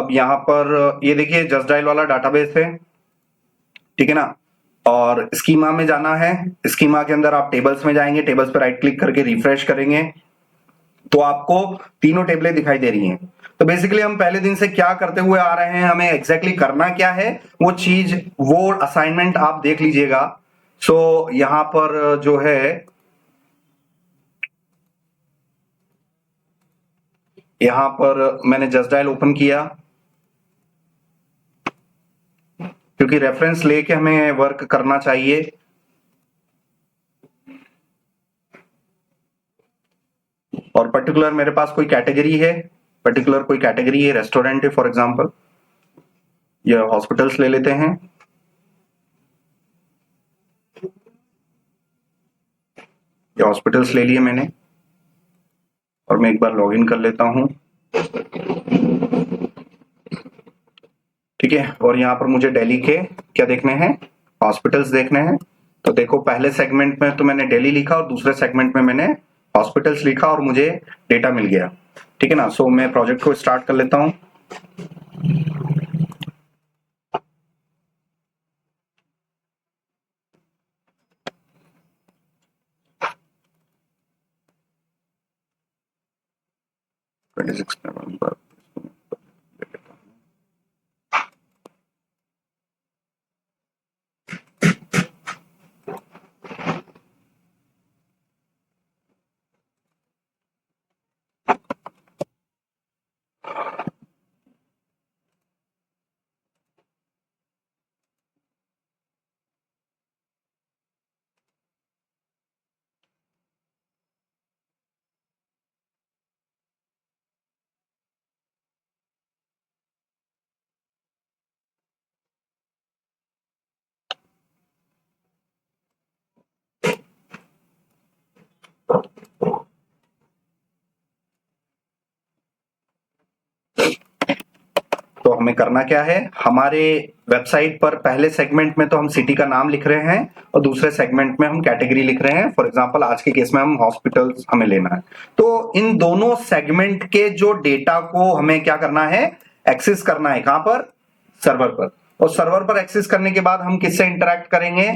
अब यहाँ पर ये देखिए जस्ट डायल वाला डाटाबेस है, ठीक है ना। और स्कीमा में जाना है, स्कीमा के अंदर आप टेबल्स में जाएंगे, टेबल्स पर राइट क्लिक करके रिफ्रेश करेंगे तो आपको तीनों टेबलें दिखाई दे रही हैं। तो बेसिकली हम पहले दिन से क्या करते हुए आ रहे हैं, हमें एग्जैक्टली करना क्या है वो चीज, वो असाइनमेंट आप देख लीजिएगा। सो यहां पर जो है यहां पर मैंने जस्ट डायल ओपन किया क्योंकि रेफरेंस लेके हमें वर्क करना चाहिए। और पर्टिकुलर मेरे पास कोई कैटेगरी है, पर्टिकुलर कोई कैटेगरी है, रेस्टोरेंट है फॉर एग्जांपल, या हॉस्पिटल्स ले लेते हैं। ये हॉस्पिटल्स ले लिए मैंने और मैं एक बार लॉगिन कर लेता हूं, ठीक है। और यहाँ पर मुझे दिल्ली के क्या देखने हैं, हॉस्पिटल्स देखने हैं। तो देखो पहले सेगमेंट में तो मैंने दिल्ली लिखा और दूसरे सेगमेंट में मैंने हॉस्पिटल्स लिखा और मुझे डेटा मिल गया, ठीक है ना। सो मैं प्रोजेक्ट को स्टार्ट कर लेता हूं। नवंबर तो हमें करना क्या है, हमारे वेबसाइट पर पहले सेगमेंट में तो हम सिटी का नाम लिख रहे हैं और दूसरे सेगमेंट में हम कैटेगरी लिख रहे हैं। फॉर एग्जांपल आज के केस में हम हॉस्पिटल्स हमें लेना है। तो इन दोनों सेगमेंट के जो डेटा को हमें क्या करना है, एक्सेस करना है। कहां पर, सर्वर पर। और सर्वर पर एक्सेस करने के बाद हम किससे इंटरेक्ट करेंगे,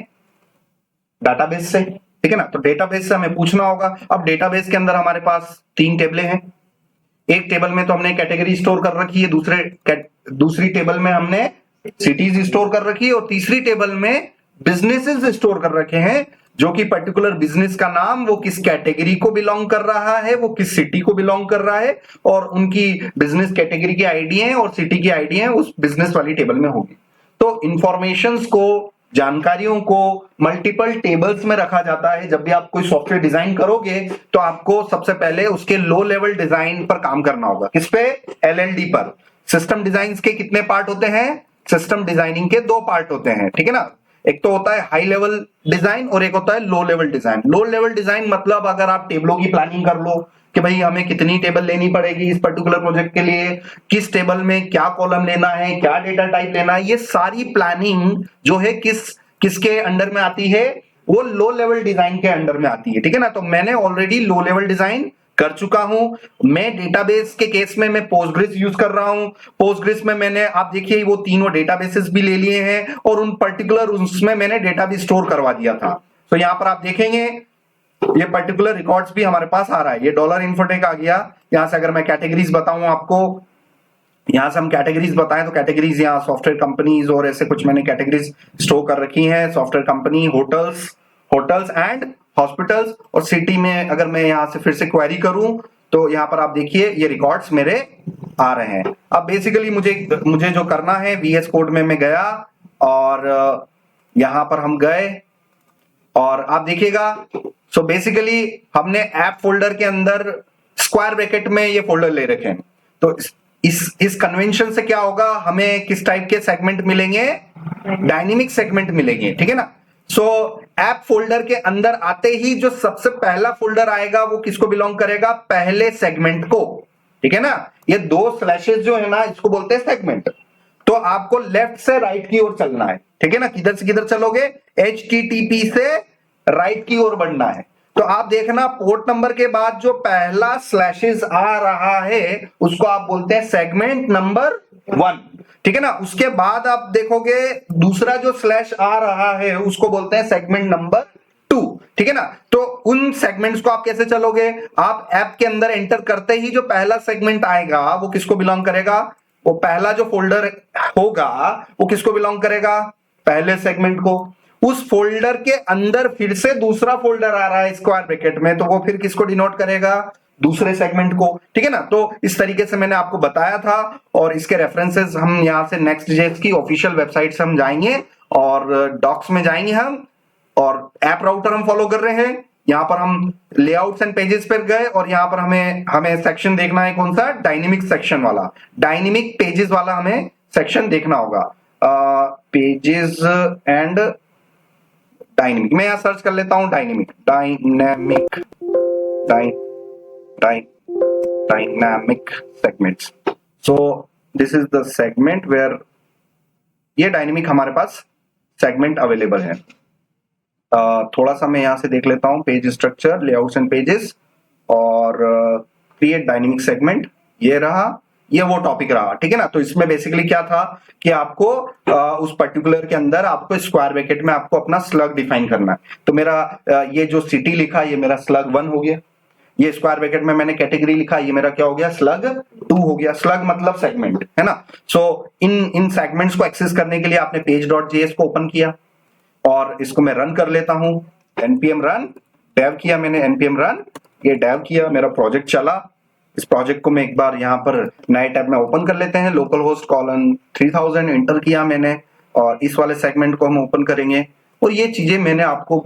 डाटाबेस से, ठीक है ना। तो डेटाबेस से हमें पूछना होगा। अब डेटाबेस के अंदर हमारे पास 3 टेबलें हैं। एक टेबल में तो हमने कैटेगरी स्टोर कर रखी है, दूसरी टेबल में हमने सिटीज स्टोर कर रखी है और तीसरी टेबल में बिजनेसेस स्टोर कर रखे हैं, जो कि पर्टिकुलर बिजनेस का नाम, वो किस कैटेगरी को बिलोंग कर रहा है, वो किस सिटी को बिलोंग कर रहा है और उनकी बिजनेस कैटेगरी की आईडी है और सिटी की आईडी है उस बिजनेस वाली टेबल में होगी। तो इंफॉर्मेशंस को, जानकारियों को मल्टीपल टेबल्स में रखा जाता है। जब भी आप कोई सॉफ्टवेयर डिजाइन करोगे तो आपको सबसे पहले उसके लो लेवल डिजाइन पर काम करना होगा। किस पे, एलएलडी पर। सिस्टम डिजाइन के कितने पार्ट होते हैं, सिस्टम डिजाइनिंग के 2 पार्ट होते हैं, ठीक है ना। एक तो होता है हाई लेवल डिजाइन और एक होता है low level design. Low level design मतलब अगर आप टेबलों की प्लानिंग कर लो कि भाई हमें कितनी टेबल लेनी पड़ेगी इस पर्टिकुलर प्रोजेक्ट के लिए, किस टेबल में क्या कॉलम लेना है, क्या डेटा टाइप लेना है, ये सारी प्लानिंग जो है किसके अंडर में आती है, वो लो लेवल डिजाइन के अंडर में आती है, ठीक है ना। तो मैंने ऑलरेडी लो लेवल डिजाइन कर चुका हूं। मैं डेटाबेस के केस में मैं पोस्टग्रेस यूज कर रहा हूं। पोस्टग्रेस में मैंने, आप देखिए वो तीनों डेटाबेसेस भी ले लिए हैं और उन पर्टिकुलर उसमें मैंने डेटा भी स्टोर करवा दिया था। तो यहां पर आप देखेंगे ये पर्टिकुलर रिकॉर्ड्स भी हमारे पास आ रहा है। ये डॉलर इन्फोटेक आ गया। यहां से अगर मैं कैटेगरीज बताऊं आपको, यहां से हम कैटेगरीज बताएं तो कैटेगरीज यहाँ सॉफ्टवेयर कंपनीज और ऐसे कुछ मैंने कैटेगरीज स्टोर कर रखी हैं। Software company, hotels and hospitals. और सिटी में अगर मैं यहां से फिर से क्वेरी करूं तो यहां पर आप देखिए ये रिकॉर्ड्स मेरे आ रहे हैं। अब बेसिकली मुझे जो करना है, वीएस कोड में मैं गया और यहां पर हम गए और आप देखिएगा। सो बेसिकली हमने ऐप फोल्डर के अंदर स्क्वायर ब्रैकेट में ये फोल्डर ले रखे हैं। तो इस कन्वेंशन से क्या होगा, हमें किस टाइप के सेगमेंट मिलेंगे, डायनेमिक सेगमेंट मिलेंगे, ठीक है ना। सो ऐप फोल्डर के अंदर आते ही जो सबसे पहला फोल्डर आएगा वो किसको बिलोंग करेगा, पहले सेगमेंट को, ठीक है ना। ये 2 स्लैशेस जो है ना इसको बोलते हैं सेगमेंट। तो आपको लेफ्ट से राइट की ओर चलना है, ठीक है ना। किधर से किधर चलोगे, HTTP से राइट की ओर बढ़ना है। तो आप देखना पोर्ट नंबर के बाद जो पहला स्लैशेस आ रहा है उसको आप बोलते हैं सेगमेंट नंबर 1, ठीक है ना। उसके बाद आप देखोगे दूसरा जो स्लैश आ रहा है उसको बोलते हैं सेगमेंट नंबर 2, ठीक है ना। तो उन सेगमेंट्स को आप कैसे चलोगे, आप ऐप के अंदर एंटर करते ही जो पहला सेगमेंट आएगा वो किसको बिलोंग करेगा, वो पहला जो फोल्डर होगा वो किसको बिलोंग करेगा, पहले सेगमेंट को। उस फोल्डर के अंदर फिर से दूसरा फोल्डर आ रहा है स्क्वायर ब्रैकेट में, तो वो फिर किसको डिनोट करेगा, दूसरे सेगमेंट को, ठीक है ना। तो इस तरीके से मैंने आपको बताया था, और इसके रेफरेंसेस हम यहां से नेक्स्ट.js की ऑफिशियल वेबसाइट से हम जाएंगे और डॉक्स में जाएंगे हम, और ऐप राउटर हम फॉलो कर रहे हैं। यहां पर हम लेआउट्स एंड पेजेस पर गए और यहां पर हमें सेक्शन देखना है, कौन सा, डायनेमिक सेक्शन वाला, डायनेमिक पेजेस वाला हमें सेक्शन देखना होगा। पेजेस एंड डायनेमिक, मैं यहां सर्च कर लेता हूं dynamic, dynamic segments. So this is the segment where ये डायनेमिक हमारे पास सेगमेंट अवेलेबल है। थोड़ा सा मैं यहां से देख लेता हूं, page structure, layouts and pages, और क्रिएट डायनेमिक सेगमेंट, ये रहा, ये वो टॉपिक रहा, ठीक है ना। तो इसमें बेसिकली क्या था कि आपको उस पर्टिकुलर के अंदर आपको स्क्वायर ब्रैकेट में आपको अपना स्लग डिफाइन करना है। तो मेरा ये जो सिटी लिखा ये मेरा स्लग 1 हो गया, ये स्क्वायर ब्रैकेट में मैंने कैटेगरी लिखा ये मेरा क्या हो गया, स्लग 2 हो गया। स्लग मतलब सेगमेंट, है ना। सो इन सेगमेंट्स को एक्सेस करने के लिए आपने page.js को ओपन किया और इसको मैं रन कर लेता हूं, npm रन, डेव किया मैंने, npm रन, ये डेव किया, मेरा प्रोजेक्ट चला। इस प्रोजेक्ट को मैं एक बार यहाँ पर नए टैब में ओपन कर लेते हैं, लोकल होस्ट कॉलन 3000 एंटर किया मैंने, और इस वाले सेगमेंट को हम ओपन करेंगे। और ये चीजें मैंने आपको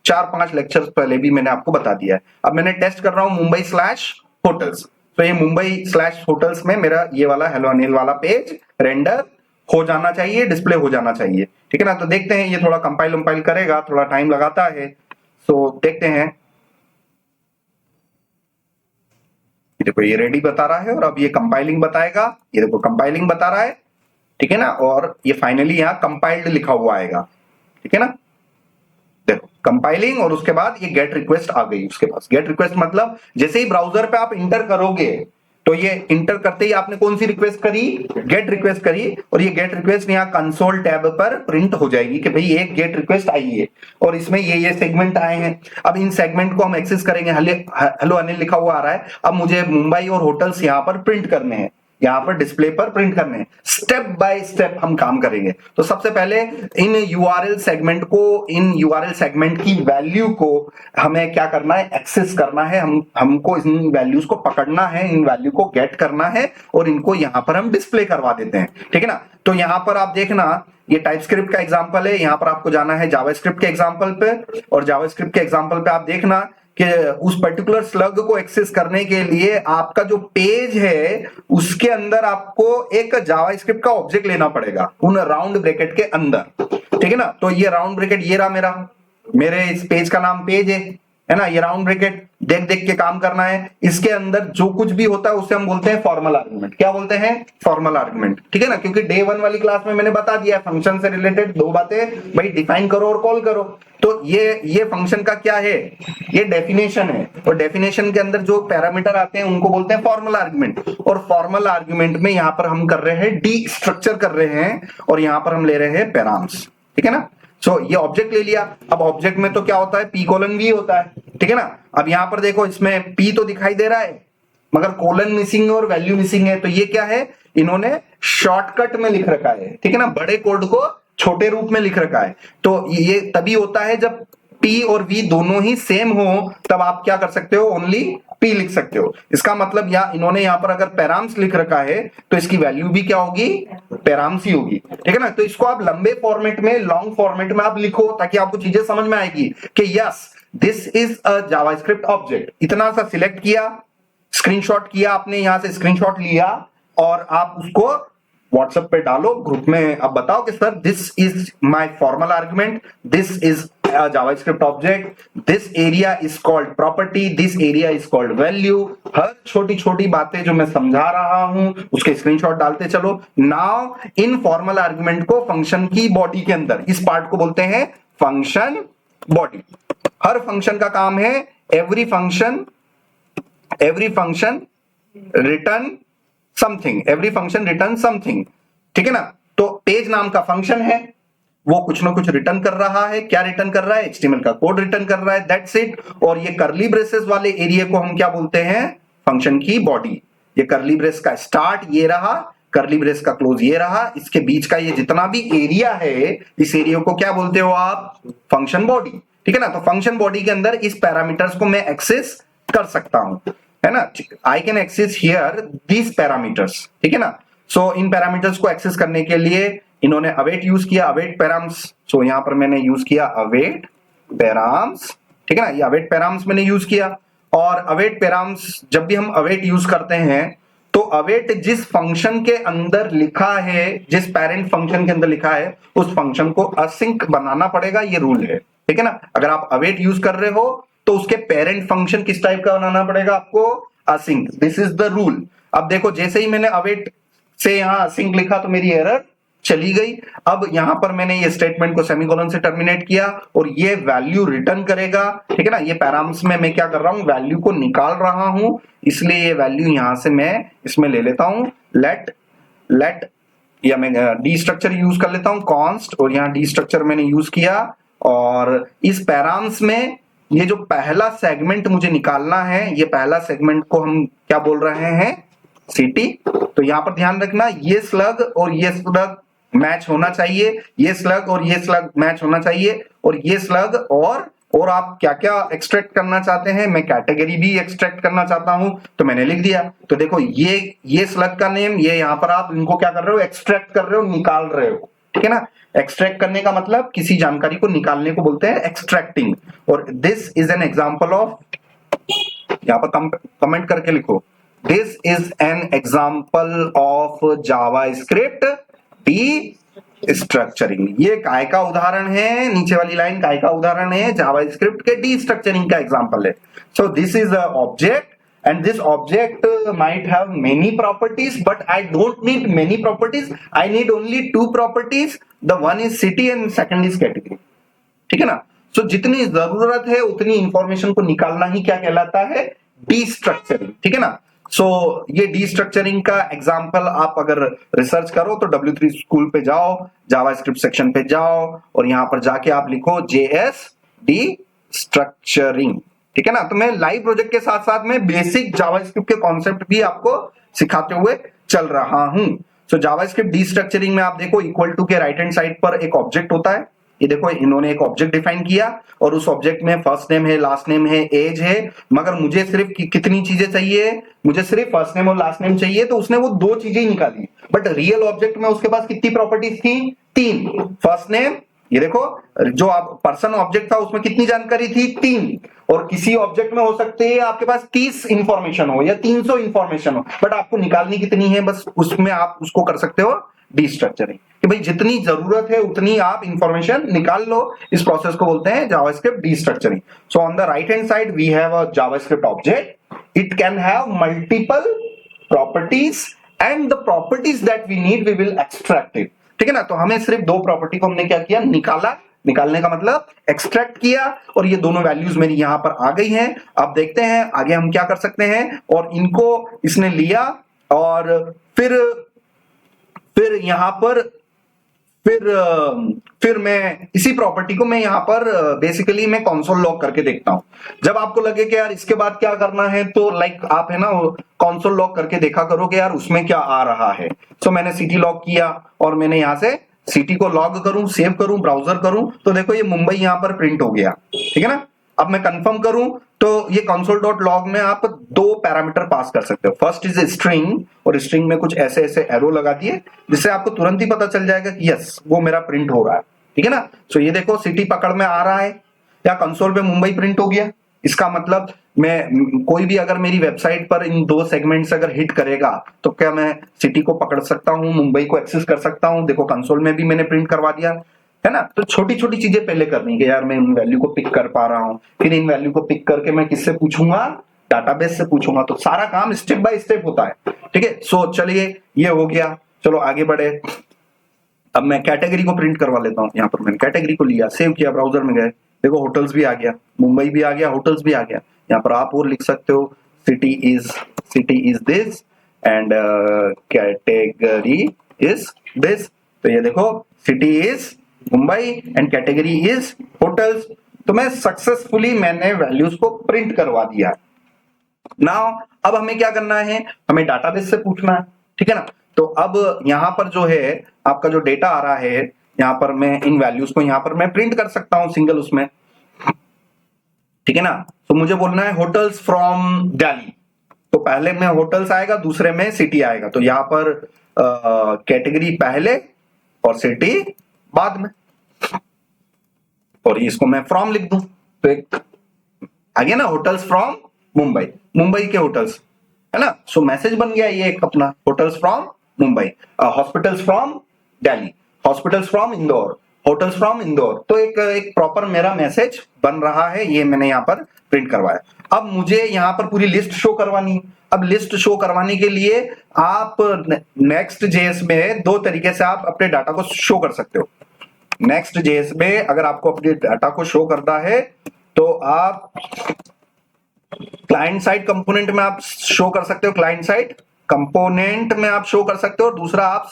4-5 लेक्चर्स पहले भी मैंने आपको बता दिया है। अब मैंने टेस्ट कर रहा हूं मुंबई/होटल्स, तो ये मुंबई/होटल्स में मेरा ये वाला हेलो अनिल वाला पेज रेंडर हो जाना चाहिए, डिस्प्ले हो जाना चाहिए, ठीक है ना। तो देखते हैं, ये थोड़ा कंपाइल करेगा, थोड़ा टाइम लगाता है, तो देखते हैं। देखो ये रेडी बता रहा है और अब ये कंपाइलिंग बताएगा, ये देखो कंपाइलिंग बता रहा है, ठीक है ना। और ये फाइनली यहाँ कंपाइल्ड लिखा हुआ आएगा, ठीक है ना। देखो कंपाइलिंग, और उसके बाद ये गेट रिक्वेस्ट आ गई उसके पास। गेट रिक्वेस्ट मतलब जैसे ही ब्राउजर पे आप इंटर करोगे तो ये इंटर करते ही आपने कौन सी रिक्वेस्ट करी, गेट रिक्वेस्ट करी, और ये गेट रिक्वेस्ट यहाँ कंसोल टैब पर प्रिंट हो जाएगी कि भाई एक गेट रिक्वेस्ट आई है और इसमें ये सेगमेंट आए हैं। अब इन सेगमेंट को हम एक्सेस करेंगे, हेलो अनिल लिखा हुआ आ रहा है, अब मुझे मुंबई और होटल्स यहाँ पर प्रिंट करने हैं, यहाँ पर डिस्प्ले पर प्रिंट करने हैं। स्टेप बाय स्टेप हम काम करेंगे। तो सबसे पहले इन यूआरएल सेगमेंट को, इन यूआरएल सेगमेंट की वैल्यू को हमें क्या करना है, एक्सेस करना है। हमको इन वैल्यूज को पकड़ना है, इन वैल्यू को गेट करना है और इनको यहां पर हम डिस्प्ले करवा देते हैं, ठीक है ना। तो यहां पर आप देखना, ये टाइपस्क्रिप्ट का एग्जांपल है, यहां पर आपको जाना है जावास्क्रिप्ट के एग्जांपल पे, और जावास्क्रिप्ट के एग्जांपल पे आप देखना कि उस पर्टिकुलर स्लग को एक्सेस करने के लिए आपका जो पेज है उसके अंदर आपको एक जावास्क्रिप्ट का ऑब्जेक्ट लेना पड़ेगा उन राउंड ब्रैकेट के अंदर, ठीक है ना। तो ये राउंड ब्रैकेट ये रहा मेरे इस पेज का नाम पेज है ना। ये राउंड ब्रैकेट देख देख के काम करना है। इसके अंदर जो कुछ भी होता है उसे हम बोलते हैं फॉर्मल आर्गुमेंट। क्या बोलते हैं, फॉर्मल आर्गुमेंट, ठीक है ना। क्योंकि डे 1 वाली क्लास में मैंने बता दिया फंक्शन से रिलेटेड 2 बातें, भाई डिफाइन करो और कॉल करो। तो ये फंक्शन का क्या है, ये डेफिनेशन है, और डेफिनेशन के अंदर जो पैरामीटर आते हैं उनको बोलते हैं फॉर्मल आर्गुमेंट। और फॉर्मल आर्गुमेंट में यहां पर हम कर रहे हैं डी स्ट्रक्चर कर रहे हैं, और यहां पर हम ले रहे हैं पैराम्स, ठीक है ना। सो ये ऑब्जेक्ट ले लिया। अब ऑब्जेक्ट में तो क्या होता है, पी कोलन वी होता है, ठीक है ना। अब यहां पर देखो इसमें पी तो दिखाई दे रहा है मगर कोलन मिसिंग और वैल्यू मिसिंग है। तो ये क्या है, इन्होंने शॉर्टकट में लिख रखा है, ठीक है ना, बड़े कोड को छोटे रूप में लिख रखा है। तो ये तभी होता है जब P और V दोनों ही सेम हो, तब आप क्या कर सकते हो, ओनली P लिख सकते हो। इसका मतलब इन्होंने यहाँ पर अगर पैराम्स लिख रखा है तो इसकी वैल्यू भी क्या होगी, पैराम्स ही होगी, ठीक है ना। तो इसको आप लंबे फॉर्मेट में, लॉन्ग फॉर्मेट में आप लिखो ताकि आपको चीजें समझ में आएगी कि yes this is a JavaScript object. इतना सा सिलेक्ट किया, स्क्रीनशॉट किया आपने, यहां से स्क्रीनशॉट लिया और आप उसको व्हाट्सएप पे डालो, ग्रुप में अब बताओ कि sir this is my formal argument, this is a JavaScript object, this area is called property, this area is called value। हर छोटी छोटी बातें जो मैं समझा रहा हूं उसके स्क्रीनशॉट डालते चलो। नाउ इन फॉर्मल आर्गुमेंट को फंक्शन की बॉडी के अंदर, इस पार्ट को बोलते हैं फंक्शन बॉडी। हर फंक्शन का काम है every function return something, every function return something, ठीक है ना। तो पेज नाम का फंक्शन है, वो कुछ ना कुछ रिटर्न कर रहा है। क्या रिटर्न कर रहा है? HTML का कोड रिटर्न कर रहा है, दैट्स इट। और ये कर्ली ब्रेसेस वाले एरिया को हम क्या बोलते हैं? फंक्शन की बॉडी। ये कर्ली ब्रेस का स्टार्ट ये रहा, कर्ली ब्रेस का क्लोज ये रहा, इसके बीच का ये जितना भी एरिया है, इस एरिया को क्या बोलते हो आप? फंक्शन बॉडी, ठीक है ना। तो फंक्शन बॉडी के अंदर इस पैरामीटर्स को मैं एक्सेस कर सकता हूं, है ना। I can access here these parameters, ठीक है ना। सो इन पैरामीटर्स को एक्सेस करने के लिए इन्होंने अवेट यूज किया, अवेट पैराम्स। सो यहां पर मैंने यूज किया अवेट पैराम्स, ठीक है ना। ये अवेट पैराम्स मैंने यूज किया। और अवेट पैराम्स, जब भी हम अवेट यूज करते हैं तो अवेट जिस फंक्शन के अंदर लिखा है, जिस पेरेंट फंक्शन के अंदर लिखा है, उस फंक्शन को असिंक बनाना पड़ेगा, ये रूल है, ठीक है ना। अगर आप अवेट यूज कर रहे हो तो उसके पेरेंट फंक्शन किस टाइप का बनाना पड़ेगा आपको? Async. This is the rule. अब देखो, जैसे ही मैंने अवेट से यहां असिंक लिखा तो मेरी एरर चली गई। अब यहां पर मैंने ये स्टेटमेंट को सेमीकोलन से टर्मिनेट किया और ये वैल्यू रिटर्न करेगा, ठीक है ना। ये पैराम्स में मैं क्या कर रहा हूं? वैल्यू को निकाल रहा हूं, इसलिए ये वैल्यू यहां से मैं इसमें ले लेता हूं, लेट या मैं डी स्ट्रक्चर यूज कर लेता हूं, कॉन्स्ट, और यहां डी स्ट्रक्चर मैंने यूज किया। और इस पैराम्स में ये जो पहला सेगमेंट मुझे निकालना है, ये पहला सेगमेंट को हम क्या बोल रहे हैं? सिटी। तो यहां पर ध्यान रखना, ये स्लग और ये स्लग मैच होना चाहिए, ये स्लग और ये स्लग मैच होना चाहिए, और ये स्लग और आप क्या क्या एक्सट्रैक्ट करना चाहते हैं? मैं कैटेगरी भी एक्सट्रैक्ट करना चाहता हूं, तो मैंने लिख दिया। तो देखो, ये स्लग का नेम, ये यहां पर आप इनको क्या कर रहे हो? एक्सट्रैक्ट कर रहे हो, निकाल रहे हो, ठीक है ना। एक्सट्रैक्ट करने का मतलब किसी जानकारी को निकालने को बोलते हैं एक्सट्रैक्टिंग। और this is an example of, यहां पर कमेंट करके लिखो, this is an example of JavaScript D structuring. ये काय का उदाहरण है? नीचे वाली लाइन काय का उदाहरण है? जावास्क्रिप्ट के डी स्ट्रक्चरिंग का एग्जांपल है। सो this is a object and this object might have many properties, but I don't need many properties, I need only two properties, the one is city and second is category, ठीक है ना। सो जितनी जरूरत है उतनी information को निकालना ही क्या कहलाता है? डी स्ट्रक्चरिंग, ठीक है ना। सो ये डी स्ट्रक्चरिंग का एग्जांपल आप अगर रिसर्च करो तो W3 स्कूल पे जाओ, जावास्क्रिप्ट सेक्शन पे जाओ और यहां पर जाके आप लिखो JS डी स्ट्रक्चरिंग, ठीक है ना। तो मैं लाइव प्रोजेक्ट के साथ साथ में बेसिक जावास्क्रिप्ट के कॉन्सेप्ट भी आपको सिखाते हुए चल रहा हूं। सो जावास्क्रिप्ट डी स्ट्रक्चरिंग में आप देखो, इक्वल टू के राइट हैंड साइड पर एक ऑब्जेक्ट होता है। ये देखो, इन्होंने एक ऑब्जेक्ट डिफाइन किया और उस ऑब्जेक्ट में फर्स्ट नेम है, लास्ट नेम है, एज है, मगर मुझे सिर्फ कितनी चीजें चाहिए? मुझे सिर्फ फर्स्ट नेम और लास्ट नेम चाहिए, तो उसने वो दो चीजें ही निकाली। बट रियल ऑब्जेक्ट में उसके पास कितनी प्रॉपर्टीज थी? 3। फर्स्ट नेम, ये देखो, जो आप पर्सन ऑब्जेक्ट था उसमें कितनी जानकारी थी? 3। और किसी ऑब्जेक्ट में हो सकते हैं आपके पास 30 इंफॉर्मेशन हो या 300 इंफॉर्मेशन हो, बट आपको निकालनी कितनी है? बस उसमें आप उसको कर सकते हो डी स्ट्रक्चरिंग, कि भाई जितनी जरूरत है उतनी आप इंफॉर्मेशन निकाल लो। इस प्रोसेस को बोलते हैं JavaScript destructuring. So on the right hand side we have a JavaScript object, it can have multiple properties and the properties that we need we will extract it, ठीक है ना। तो हमें सिर्फ दो प्रॉपर्टी को हमने क्या किया? निकाला। निकालने का मतलब एक्सट्रैक्ट किया, और ये दोनों वैल्यूज मेरी यहां पर आ गई हैं। अब देखते हैं आगे हम क्या कर सकते हैं। और इनको इसने लिया और फिर यहां पर फिर मैं इसी प्रॉपर्टी को मैं यहां पर बेसिकली मैं कंसोल लॉग करके देखता हूं। जब आपको लगे कि यार इसके बाद क्या करना है, तो लाइक आप है ना कंसोल लॉग करके देखा करो कि यार उसमें क्या आ रहा है। सो मैंने सिटी लॉग किया और मैंने यहां से सिटी को लॉग करूं, सेव करूं, ब्राउजर करूं, तो देखो ये मुंबई यहां पर प्रिंट हो गया, ठीक है ना। अब मैं कंफर्म करूं तो ये console.log में आप दो पैरामीटर पास कर सकते हो। फर्स्ट इज स्ट्रिंग, और स्ट्रिंग में कुछ ऐसे ऐसे एरो लगा दिए जिससे आपको तुरंत ही पता चल जाएगा कि यस वो मेरा प्रिंट हो रहा है, ठीक है ना। सो ये देखो सिटी पकड़ में आ रहा है या कंसोल पे मुंबई प्रिंट हो गया। इसका मतलब मैं कोई भी अगर मेरी वेबसाइट पर इन दो सेगमेंट्स अगर हिट करेगा तो क्या मैं सिटी को पकड़ सकता हूं, मुंबई को एक्सेस कर सकता हूं। देखो कंसोल में भी मैंने प्रिंट करवा दिया, है ना। तो छोटी छोटी चीजें पहले करनी है यार, मैं इन वैल्यू को पिक कर पा रहा हूं, फिर इन वैल्यू को पिक करके मैं किससे पूछूंगा? डाटाबेस से पूछूंगा। तो सारा काम स्टेप बाय स्टेप होता है, ठीक है। सो चलिए ये हो गया, चलो आगे बढ़े। अब मैं कैटेगरी को प्रिंट करवा लेता हूं। यहाँ पर मैंने कैटेगरी को लिया, सेव किया, ब्राउजर में गए, देखो होटल्स भी आ गया, मुंबई भी आ गया, होटल्स भी आ गया। यहाँ पर आप और लिख सकते हो city is this, and category is this. तो ये देखो city is Mumbai and category is hotels. तो मैं सक्सेसफुली मैंने वैल्यूज को प्रिंट करवा दिया। नाउ अब हमें क्या करना है, हमें डाटाबेस से पूछना है, ठीक है ना। तो अब यहां पर जो है आपका जो डेटा आ रहा है, यहां पर मैं इन वैल्यूज को यहां पर मैं प्रिंट कर सकता हूं सिंगल उसमें, ठीक है ना। तो मुझे बोलना है होटल्स फ्रॉम दिल्ली, तो पहले में होटल्स आएगा, दूसरे में सिटी आएगा। तो यहां पर कैटेगरी पहले और सिटी बाद में, और इसको मैं फ्रॉम लिख दूं तो एक आ गया ना, होटल्स फ्रॉम मुंबई, मुंबई के होटल्स, है ना। सो मैसेज बन गया ये एक अपना, hotels from Mumbai, hospitals from Delhi, hospitals from Indore, hotels from Indore. तो एक प्रॉपर मेरा मैसेज बन रहा है, ये मैंने यहाँ पर प्रिंट करवाया। अब मुझे यहाँ पर पूरी लिस्ट शो करवानी है। अब लिस्ट शो करवाने के लिए आप नेक्स्ट जेएस में दो तरीके से आप अपने डाटा को शो कर सकते हो। नेक्स्ट जेएस में अगर आपको अपने डाटा को शो करना है तो आप क्लाइंट साइड कंपोनेंट में आप शो कर सकते हो, क्लाइंट साइड कंपोनेंट में आप शो कर सकते हो, और दूसरा आप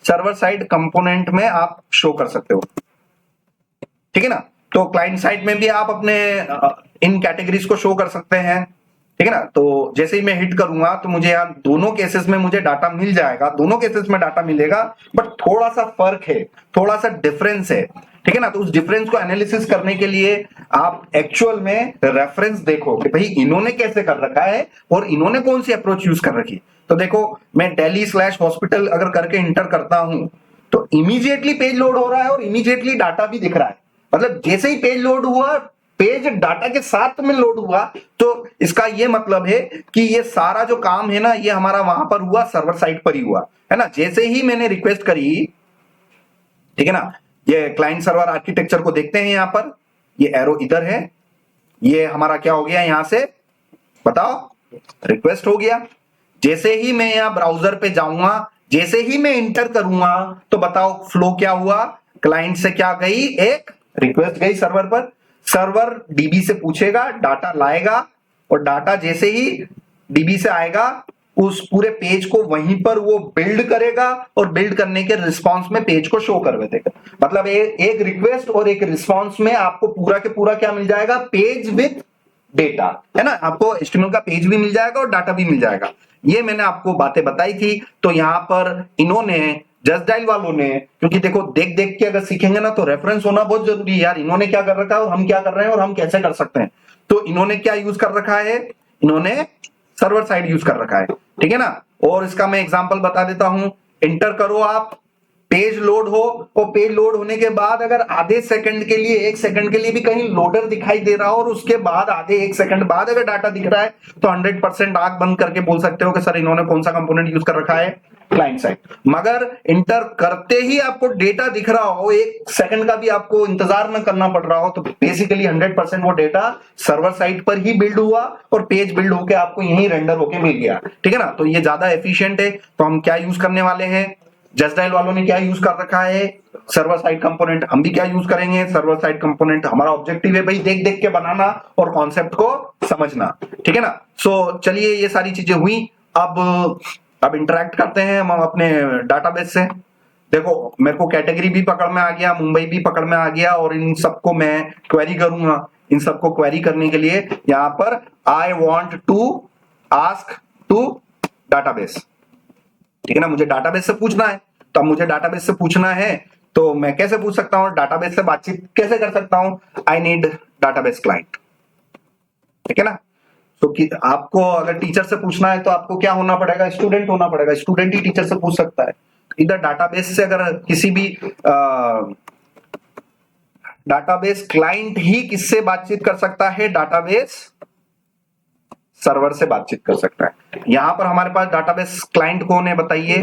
सर्वर साइड कंपोनेंट में आप शो कर सकते हो, ठीक है ना। तो क्लाइंट साइड में भी आप अपने इन कैटेगरीज को शो कर सकते हैं, ठीक है ना। तो जैसे ही मैं हिट करूंगा तो मुझे यहाँ दोनों केसेस में मुझे डाटा मिल जाएगा, दोनों केसेस में डाटा मिलेगा, बट थोड़ा सा फर्क है, थोड़ा सा डिफरेंस है, ठीक है ना। तो उस डिफरेंस को एनालिसिस करने के लिए आप एक्चुअल में रेफरेंस देखो कि भाई इन्होंने कैसे कर रखा है और इन्होंने कौन सी अप्रोच यूज कर रखी। तो देखो मैं दिल्ली/हॉस्पिटल अगर करके इंटर करता हूं तो इमीडिएटली पेज लोड हो रहा है और इमीडिएटली डाटा भी दिख रहा है। मतलब जैसे ही पेज लोड हुआ, पेज डाटा के साथ में लोड हुआ, तो इसका ये मतलब है कि ये सारा जो काम है ना, ये हमारा वहां पर हुआ, सर्वर साइड पर ही हुआ, है ना। जैसे ही मैंने रिक्वेस्ट करी, ठीक है ना, ये क्लाइंट सर्वर आर्किटेक्चर को देखते हैं, यहां पर ये एरो इधर है, ये हमारा क्या हो गया, यहां से बताओ रिक्वेस्ट हो गया। जैसे ही मैं यहां ब्राउजर पे जाऊंगा, जैसे ही मैं इंटर करूंगा, तो बताओ फ्लो क्या हुआ, क्लाइंट से क्या गई, एक रिक्वेस्ट गई सर्वर पर, सर्वर डीबी से पूछेगा, डाटा लाएगा, और डाटा जैसे ही डीबी से आएगा उस पूरे पेज को वहीं पर वो बिल्ड करेगा, और बिल्ड करने के रिस्पांस में पेज को शो करवा देगा। मतलब एक रिक्वेस्ट और एक रिस्पांस में आपको पूरा के पूरा क्या मिल जाएगा, पेज विद डेटा, है ना। आपको HTML का पेज भी मिल जाएगा और डाटा भी मिल जाएगा। ये मैंने आपको बातें बताई थी। तो यहां पर इन्होंने जस्ट डायल वालों ने, क्योंकि देखो देख देख के अगर सीखेंगे ना तो रेफरेंस होना बहुत जरूरी है यार, इन्होंने क्या कर रखा है और हम क्या कर रहे हैं और हम कैसे कर सकते हैं। तो इन्होंने क्या यूज कर रखा है, इन्होंने सर्वर साइड यूज कर रखा है, ठीक है ना। और इसका मैं एग्जांपल बता देता हूं, इंटर करो आप, पेज लोड हो, और पेज लोड होने के बाद अगर आधे सेकंड के लिए, 1 सेकंड के लिए भी कहीं लोडर दिखाई दे रहा हो और उसके बाद आधे 1 सेकंड बाद अगर डाटा दिख रहा है, तो 100% आंख बंद करके बोल सकते हो कि सर इन्होंने कौन सा कंपोनेंट यूज कर रखा है, क्लाइंट साइड। मगर इंटर करते ही आपको डेटा दिख रहा हो, 1 सेकंड का भी आपको इंतजार न करना पड़ रहा हो, तो बेसिकली 100% वो डेटा सर्वर साइड पर ही बिल्ड हुआ और पेज बिल्ड होकर आपको यहीं रेंडर होके मिल गया, ठीक है ना। तो ये ज्यादा एफिशिएंट है। तो हम क्या यूज करने वाले हैं, जस्ट डायल वालों ने क्या यूज कर रखा है, सर्वर साइड कंपोनेंट, हम भी क्या यूज करेंगे, सर्वर साइड कंपोनेंट। हमारा ऑब्जेक्टिव है भाई देख देख के बनाना और कॉन्सेप्ट को समझना, ठीक है ना। सो चलिए ये सारी चीजें हुई। अब इंटरेक्ट करते हैं हम अपने डाटाबेस से। देखो मेरे को कैटेगरी भी पकड़ में आ गया, मुंबई भी पकड़ में आ गया, और इन सबको मैं क्वेरी करूंगा। इन सबको क्वेरी करने के लिए यहां पर I want to ask to database, ठीक है ना। मुझे डाटाबेस से पूछना है, तो अब मुझे डाटाबेस से पूछना है तो मैं कैसे पूछ सकता हूं, डाटाबेस से बातचीत कैसे कर सकता हूं, आई नीड डाटाबेस क्लाइंट, ठीक है ना। तो आपको अगर टीचर से पूछना है तो आपको क्या होना पड़ेगा, स्टूडेंट होना पड़ेगा, स्टूडेंट ही टीचर से पूछ सकता है। इधर डाटाबेस से अगर किसी भी डाटाबेस क्लाइंट ही किससे बातचीत कर सकता है, डाटाबेस सर्वर से बातचीत कर सकता है। यहां पर हमारे पास डाटाबेस क्लाइंट कौन है बताइए,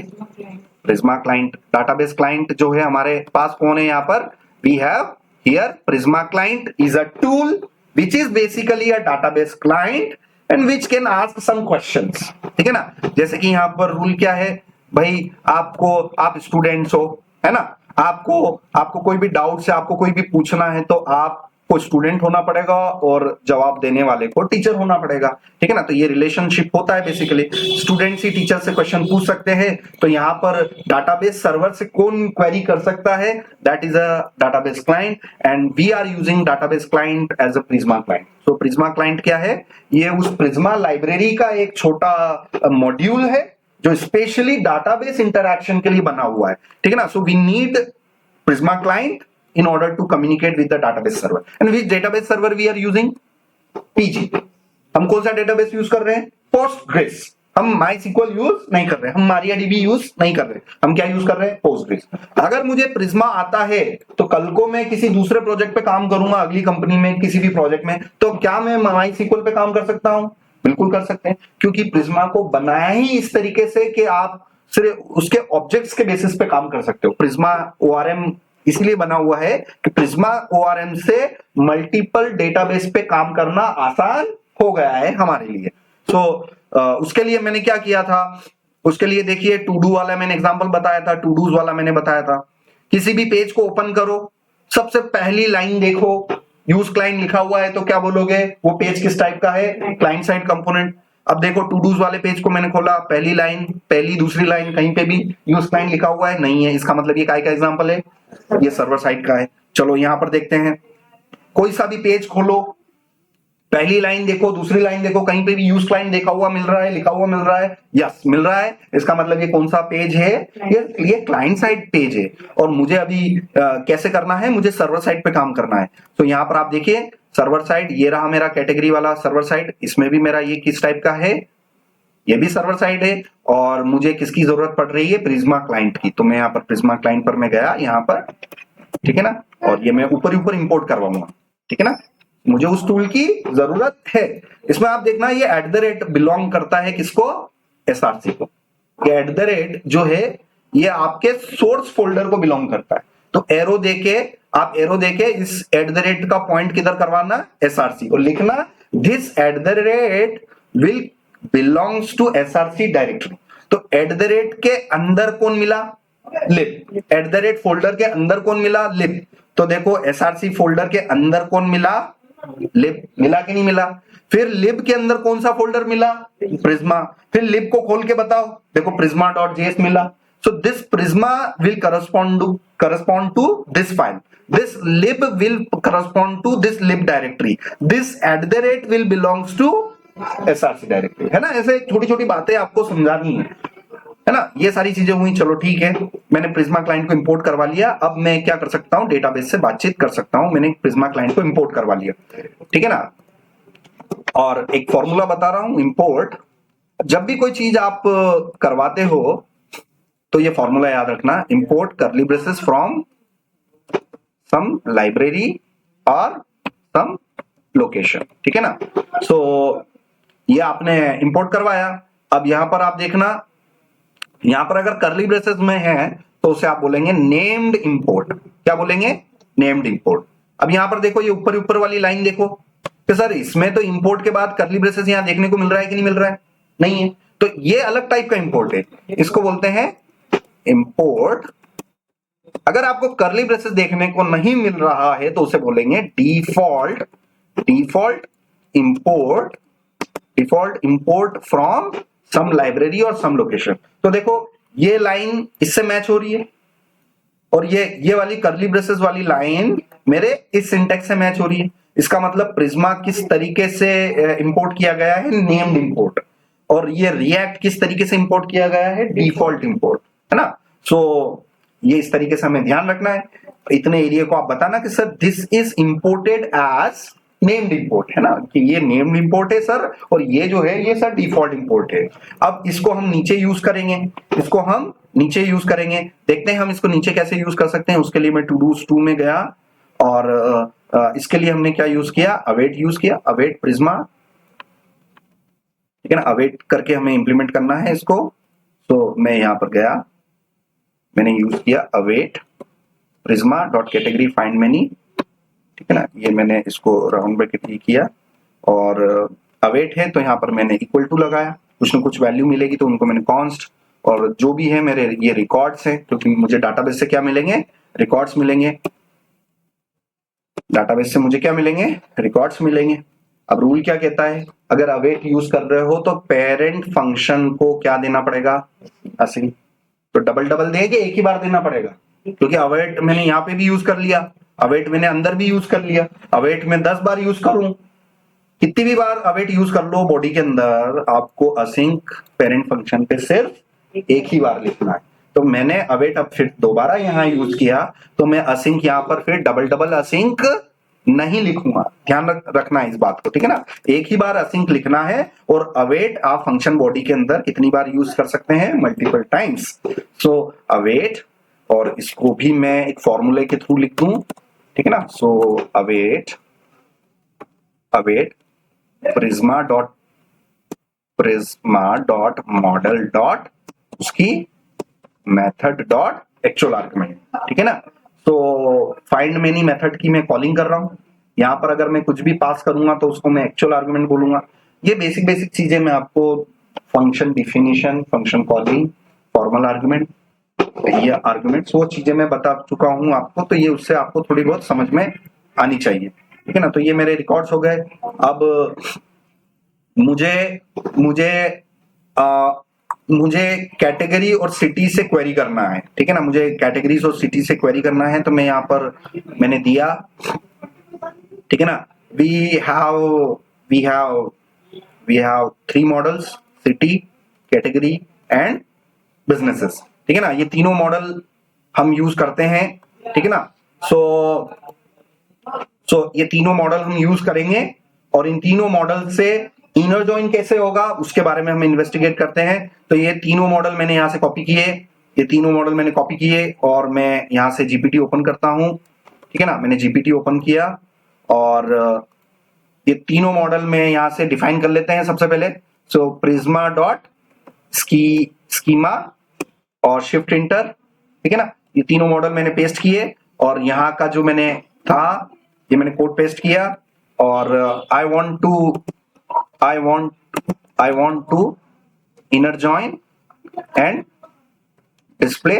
प्रिज्मा क्लाइंट। डाटाबेस क्लाइंट जो है हमारे पास कौन है, यहां पर we have here Prisma client is a tool which is basically a database client and which can ask some questions, ठीक है ना। जैसे कि यहां पर रूल क्या है भाई, आप स्टूडेंट्स हो, है ना, आपको कोई भी डाउट से आपको कोई भी पूछना है तो आप को स्टूडेंट होना पड़ेगा और जवाब देने वाले को टीचर होना पड़ेगा, ठीक है ना। तो ये रिलेशनशिप होता है बेसिकली, स्टूडेंट्स ही टीचर से क्वेश्चन पूछ सकते हैं। तो यहाँ पर डाटाबेस सर्वर से कौन क्वेरी कर सकता है, that is a database client, and we are using database client as a Prisma client. तो प्रिज्मा क्लाइंट क्या है, ये उस प्रिज्मा लाइब्रेरी का एक छोटा मॉड्यूल है जो स्पेशली डाटाबेस इंटरैक्शन के लिए बना हुआ है, ठीक है ना। So we need Prisma client in order to communicate with the database server. And which database server we are using? PG. हम कौन सा database यूज कर रहे हैं? Postgres. हम MySQL यूज नहीं कर रहे हैं, हम MariaDB यूज नहीं कर रहे, हम क्या यूज कर रहे हैं? Postgres. अगर मुझे Prisma आता है तो कल को मैं किसी दूसरे प्रोजेक्ट पे काम करूंगा, अगली कंपनी में किसी भी प्रोजेक्ट में, तो क्या मैं MySQL पे काम कर सकता हूं? बिल्कुल कर सकते हैं, क्योंकि Prisma को बनाया ही इस तरीके से कि आप सिर्फ उसके ऑब्जेक्ट्स के बेसिस पे काम कर सकते हो। प्रिज्मा ओआरएम इसलिए बना हुआ है कि प्रिज्मा ओआरएम से मल्टीपल डेटाबेस पे काम करना आसान हो गया है हमारे लिए। तो उसके लिए मैंने क्या किया था, उसके लिए देखिए टू डू वाला मैंने एग्जांपल बताया था, टू डूज वाला मैंने बताया था। किसी भी पेज को ओपन करो, सबसे पहली लाइन देखो, यूज क्लाइंट लिखा हुआ है तो क्या बोलोगे, वो पेज किस टाइप का है? Client side component. अब देखो टू डूज वाले पेज को मैंने खोला, पहली लाइन, पहली दूसरी लाइन कहीं पे भी यूज क्लाइंट लिखा हुआ है नहीं है, इसका मतलब ये काय का एग्जांपल है? ये सर्वर साइड का है। चलो यहां पर देखते हैं, कोई सा भी पेज खोलो, पहली लाइन देखो, दूसरी लाइन देखो, कहीं पे भी यूज क्लाइंट देखा हुआ मिल रहा है, लिखा हुआ मिल रहा है? यस मिल रहा है। इसका मतलब ये कौन सा पेज है? ये क्लाइंट साइड पेज है। और मुझे अभी कैसे करना है, मुझे सर्वर साइड पे काम करना है। तो यहां पर आप देखिए सर्वर साइड, ये रहा मेरा कैटेगरी वाला सर्वर साइड, इसमें भी मेरा ये किस टाइप का है, ये भी सर्वर साइड है। और मुझे किसकी जरूरत पड़ रही है? प्रिज्मा क्लाइंट की। तो मैं यहाँ पर प्रिज्मा क्लाइंट पर मैं गया यहाँ पर, ठीक है ना, और ये मैं ऊपर ऊपर इंपोर्ट करवाऊंगा, ठीक है ना। मुझे उस टूल की जरूरत है। इसमें आप देखना ये @ बिलोंग करता है किसको? एसआरसी को। ये @ जो है ये आपके सोर्स फोल्डर को बिलोंग करता है। तो एरो देके, आप एरो देके इस @ का पॉइंट किधर करवाना? एसआरसी को। लिखना this @ will belongs to SRC directory. तो @ के अंदर कौन मिला? लिब। @ फोल्डर के अंदर कौन मिला? लिब। तो देखो एसआरसी फोल्डर के अंदर कौन मिला? लिब। मिला कि नहीं मिला? फिर लिब के अंदर कौन सा फोल्डर मिला? प्रिज्मा। फिर लिब को खोल के बताओ, देखो prisma.js मिला। So this prisma will correspond to this file. This lib will correspond to this lib directory. This @ will belongs to src directory, है ना। ऐसे छोटी छोटी बातें आपको समझानी है ना। ये सारी चीजें हुई, चलो ठीक है, मैंने प्रिज्मा क्लाइंट को इंपोर्ट करवा लिया। अब मैं क्या कर सकता हूं? डेटाबेस से बातचीत कर सकता हूं। मैंने प्रिज्मा क्लाइंट को इंपोर्ट करवा लिया, ठीक है ना। और एक फॉर्मूला बता रहा हूं, इंपोर्ट, जब भी कोई चीज आप करवाते हो तो ये फॉर्मूला याद रखना, इंपोर्ट करली ब्रेसेस फ्रॉम सम लाइब्रेरी और सम लोकेशन, ठीक है ना। सो ये आपने इंपोर्ट करवाया। अब यहां पर आप देखना, यहां पर अगर करली ब्रेसेस में है तो उसे आप बोलेंगे नेम्ड इंपोर्ट। क्या बोलेंगे? Named import. अब यहां पर देखो, ये ऊपर ऊपर वाली लाइन देखो कि सर इसमें तो इंपोर्ट के बाद करली ब्रेसेस यहां देखने को मिल रहा है कि नहीं मिल रहा है? नहीं है। तो ये अलग टाइप का इंपोर्ट है, इसको बोलते हैं इंपोर्ट। अगर आपको करली ब्रेसेस देखने को नहीं मिल रहा है तो उसे बोलेंगे default import from some library और सम लोकेशन। तो देखो ये लाइन इससे मैच हो रही है और ये वाली करली ब्रेसेस वाली लाइन मेरे इस सिंटेक्स से मैच हो रही है। इसका मतलब प्रिज्मा किस तरीके से इंपोर्ट किया गया है? Named import. और ये रिएक्ट किस तरीके से इंपोर्ट किया गया है? डिफॉल्ट इंपोर्ट, है ना। सो ये इस तरीके से हमें ध्यान रखना है। इतने एरिया को आप बताना कि sir this is imported as named import, है ना, कि ये नेम्ड इंपोर्ट है सर, और ये जो है ये सर डिफॉल्ट इंपोर्ट है। अब इसको हम नीचे यूज करेंगे, देखते हैं हम इसको नीचे कैसे यूज कर सकते हैं। उसके लिए मैं टू डूज 2 में गया और इसके लिए हमने क्या यूज किया? अवेट यूज किया, अवेट प्रिज्मा, ठीक है ना। अवेट करके हमें इंप्लीमेंट करना है इसको। तो मैं यहां पर गया, मैंने यूज किया await Prisma dot category find many, ठीक है ना। ये मैंने इसको राउंड ब्रैकेट किया और अवेट है तो यहाँ पर मैंने इक्वल टू लगाया, कुछ ना कुछ वैल्यू मिलेगी तो उनको मैंने कॉन्स्ट, और जो भी है मेरे ये रिकॉर्ड्स हैं, क्योंकि मुझे डाटाबेस से क्या मिलेंगे? रिकॉर्ड्स मिलेंगे। डाटाबेस से मुझे क्या मिलेंगे, रिकॉर्ड्स मिलेंगे। अब रूल क्या कहता है, अगर अवेट यूज कर रहे हो तो पेरेंट फंक्शन को क्या देना पड़ेगा, असिंक। तो डबल डबल दें कि एक ही बार देना पड़ेगा, क्योंकि अवेट मैंने यहाँ पे भी यूज कर लिया, अवेट मैंने अंदर भी यूज कर लिया, अवेट में 10 बार यूज करूं, कितनी भी बार अवेट यूज कर लो बॉडी के अंदर, आपको असिंक पेरेंट फंक्शन पे सिर्फ एक ही बार लिखना है। तो मैंने अवेट अब फिर दोबारा यहाँ यूज किया, तो मैं असिंक यहाँ पर फिर डबल डबल असिंक नहीं लिखूंगा, ध्यान रखना है इस बात को, ठीक है ना। एक ही बार असिंक लिखना है, और अवेट आप फंक्शन बॉडी के अंदर कितनी बार यूज कर सकते हैं, मल्टीपल टाइम्स। सो अवेट, और इसको भी मैं एक फॉर्मूले के थ्रू लिख दूं, ठीक है ना। So await Prisma dot model dot उसकी मेथड डॉट एक्चुअल आर्गुमेंट, ठीक है ना। तो फाइंड मेनी मेथड की मैं कॉलिंग कर रहा हूं, यहां पर अगर मैं कुछ भी पास करूंगा तो उसको मैं एक्चुअल आर्गुमेंट बोलूंगा। ये बेसिक चीजें मैं आपको function definition, function calling, formal argument, ये आर्गुमेंट्स, वो चीजें मैं बता चुका हूं आपको, तो ये उससे आपको थोड़ी बहुत समझ में आनी चाहिए, ठीक है ना। तो ये मेरे रिकॉर्ड्स हो गए। अब मुझे कैटेगरी और सिटी से क्वेरी करना है, ठीक है ना। मुझे कैटेगरीज और सिटी से क्वेरी करना है, तो मैं यहाँ पर मैंने दिया, ठीक है ना। We have 3 models, city, category and businesses, ठीक है ना। ये तीनों मॉडल हम यूज करते हैं, ठीक है ना। सो ये तीनों मॉडल हम यूज करेंगे, और इन तीनों मॉडल से इनर जॉइन कैसे होगा उसके बारे में हम इन्वेस्टिगेट करते हैं। तो ये तीनों मॉडल मैंने यहां से कॉपी किए, ये तीनों मॉडल मैंने कॉपी किए, और मैं यहां से जीपीटी ओपन करता हूं, ठीक है ना। मैंने जीपीटी ओपन किया, और ये तीनों मॉडल में यहां से डिफाइन कर लेते हैं सबसे पहले। सो प्रिज्मा डॉट स्कीमा और शिफ्ट इंटर, ठीक है ना। ये तीनों मॉडल मैंने पेस्ट किए, और यहाँ का जो मैंने था ये मैंने कोड पेस्ट किया, और I want to inner join and display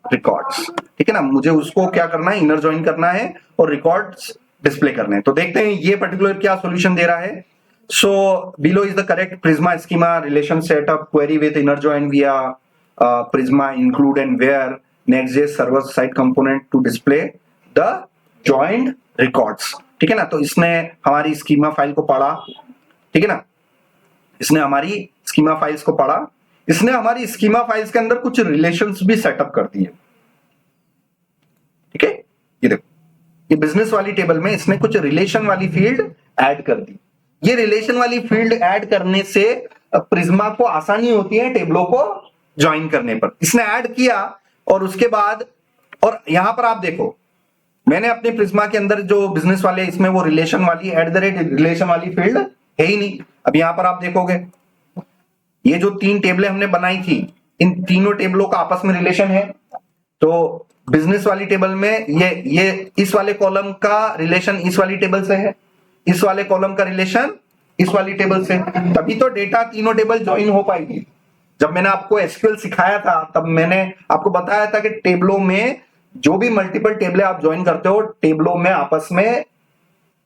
records, ठीक है ना। मुझे उसको क्या करना है, इनर जॉइन करना है और रिकॉर्ड्स डिस्प्ले करने हैं। तो देखते हैं ये पर्टिकुलर क्या सॉल्यूशन दे रहा है। So below is the correct Prisma schema relation setup query with inner join via Prisma include and where next js server side component to display the joined records, ठीक है ना। तो इसने हमारी स्कीमा फाइल को पढ़ा, ठीक है ना, इसने हमारी स्कीमा फाइल्स को पढ़ा, इसने हमारी स्कीमा फाइल्स के अंदर कुछ रिलेशंस भी सेटअप कर दिए, ठीक है। ये देखो, ये बिजनेस वाली टेबल में इसने कुछ रिलेशन वाली फील्ड ऐड कर दी। ये रिलेशन वाली फील्ड ऐड करने से प्रिज्मा को आसानी होती है टेबलों को ज्वाइन करने पर। इसने ऐड किया, और उसके बाद, और यहां पर आप देखो, मैंने अपने प्रिज्मा के अंदर जो बिजनेस वाले इसमें वो रिलेशन वाली रिलेशन वाली फील्ड है ही नहीं। अब यहां पर आप देखोगे, ये जो 3 टेबलें हमने बनाई थी, इन तीनों टेबलों का आपस में रिलेशन है। तो बिजनेस वाली टेबल में ये इस वाले कॉलम का रिलेशन इस वाली टेबल से है, इस वाले कॉलम का रिलेशन इस वाली टेबल से, तभी तो डेटा तीनों टेबल ज्वाइन हो पाएगी। जब मैंने आपको एसक्यूएल सिखाया था, तब मैंने आपको बताया था कि टेबलों में जो भी मल्टीपल टेबलें आप ज्वाइन करते हो, टेबलों में आपस में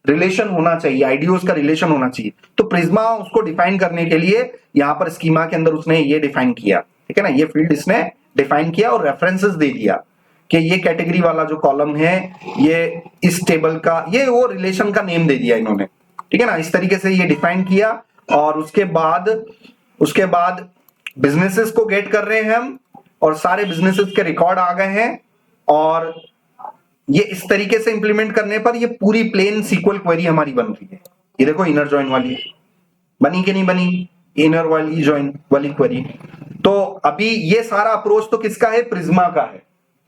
रिलेशन होना चाहिए, आईडीओज का रिलेशन होना चाहिए। तो प्रिज्मा उसको डिफाइन करने के लिए यहां पर स्कीमा के अंदर उसने ये डिफाइन किया, ठीक है ना। ये फील्ड इसने डिफाइन किया और रेफरेंसेस दे दिया कि ये कैटेगरी वाला जो कॉलम है, ये इस टेबल का, ये वो रिलेशन का नेम दे दिया इन्होंने, ठीक है ना। इस तरीके से ये डिफाइन किया, और उसके बाद बिजनेसेस को गेट कर रहे हैं हम, और सारे बिजनेसेस के रिकॉर्ड आ गए हैं, और ये इस तरीके से इंप्लीमेंट करने पर ये पूरी प्लेन सीक्वल क्वेरी हमारी बन रही है। ये देखो, इनर जॉइन वाली बनी कि नहीं बनी, इनर वाली जॉइन वाली क्वेरी। तो अभी ये सारा अप्रोच तो किसका है, प्रिज्मा का है,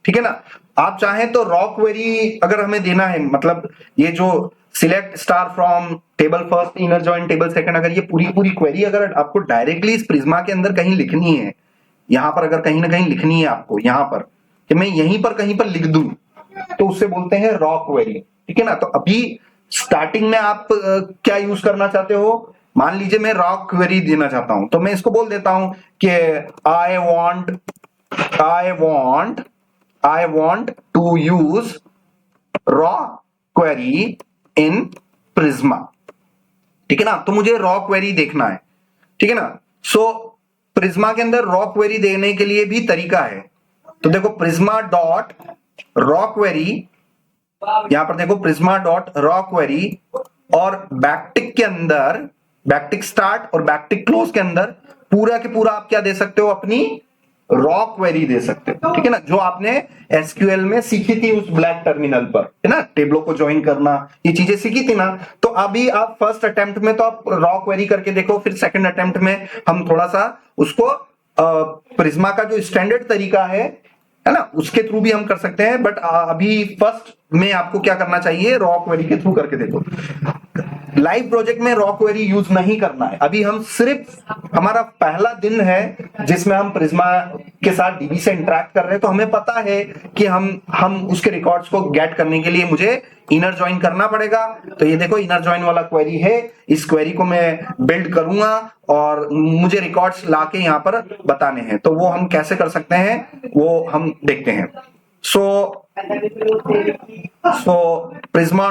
ठीक है ना। आप चाहें तो रॉ क्वेरी अगर हमें देना है, मतलब ये जो select star from table first inner join table second, अगर ये पूरी क्वेरी अगर आपको डायरेक्टली इस प्रिज्मा के अंदर कहीं लिखनी है, यहां पर अगर कहीं ना कहीं लिखनी है आपको, यहां पर कि मैं यहीं पर कहीं पर लिख दूं, तो उससे बोलते हैं रॉ क्वेरी, ठीक है ना। तो अभी स्टार्टिंग में आप क्या यूज करना चाहते हो, मान लीजिए मैं रॉ क्वेरी देना चाहता हूं, तो मैं इसको बोल देता हूं कि I want to use raw query in Prisma, ठीक है ना। तो मुझे रॉ क्वेरी देखना है, ठीक है ना। सो प्रिज्मा के अंदर रॉ क्वेरी देने के लिए भी तरीका है। तो देखो प्रिज्मा डॉट रॉ क्वेरी, यहां पर देखो प्रिज्मा डॉट रॉ क्वेरी, और बैकटिक के अंदर, बैकटिक स्टार्ट और बैकटिक क्लोज के अंदर पूरा के पूरा आप क्या दे सकते हो, अपनी रॉ क्वेरी दे सकते हो, ठीक है ना, जो आपने एसक्यूएल में सीखी थी उस ब्लैक टर्मिनल पर, है ना, टेबलों को ज्वाइन करना, ये चीजें सीखी थी ना। तो अभी आप फर्स्ट अटेम्प्ट में तो आप रॉ क्वेरी करके देखो, फिर सेकंड अटेम्प्ट में हम थोड़ा सा उसको प्रिज्मा का जो स्टैंडर्ड तरीका है ना, उसके थ्रू भी हम कर सकते हैं। बट अभी फर्स्ट में आपको क्या करना चाहिए, रॉ क्वेरी के थ्रू करके देखो। लाइव प्रोजेक्ट में रॉ क्वेरी यूज नहीं करना है। अभी हम सिर्फ, हमारा पहला दिन है जिसमें हम प्रिज्मा के साथ डीबी से इंटरेक्ट कर रहे हैं, तो हमें पता है कि हम उसके रिकॉर्ड्स को गेट करने के लिए मुझे इनर ज्वाइन करना पड़ेगा। तो ये देखो इनर ज्वाइन वाला क्वेरी है, इस क्वेरी को मैं बिल्ड करूंगा और मुझे रिकॉर्ड्स लाके यहां पर बताने हैं। तो वो हम कैसे कर सकते हैं वो हम देखते हैं। So Prisma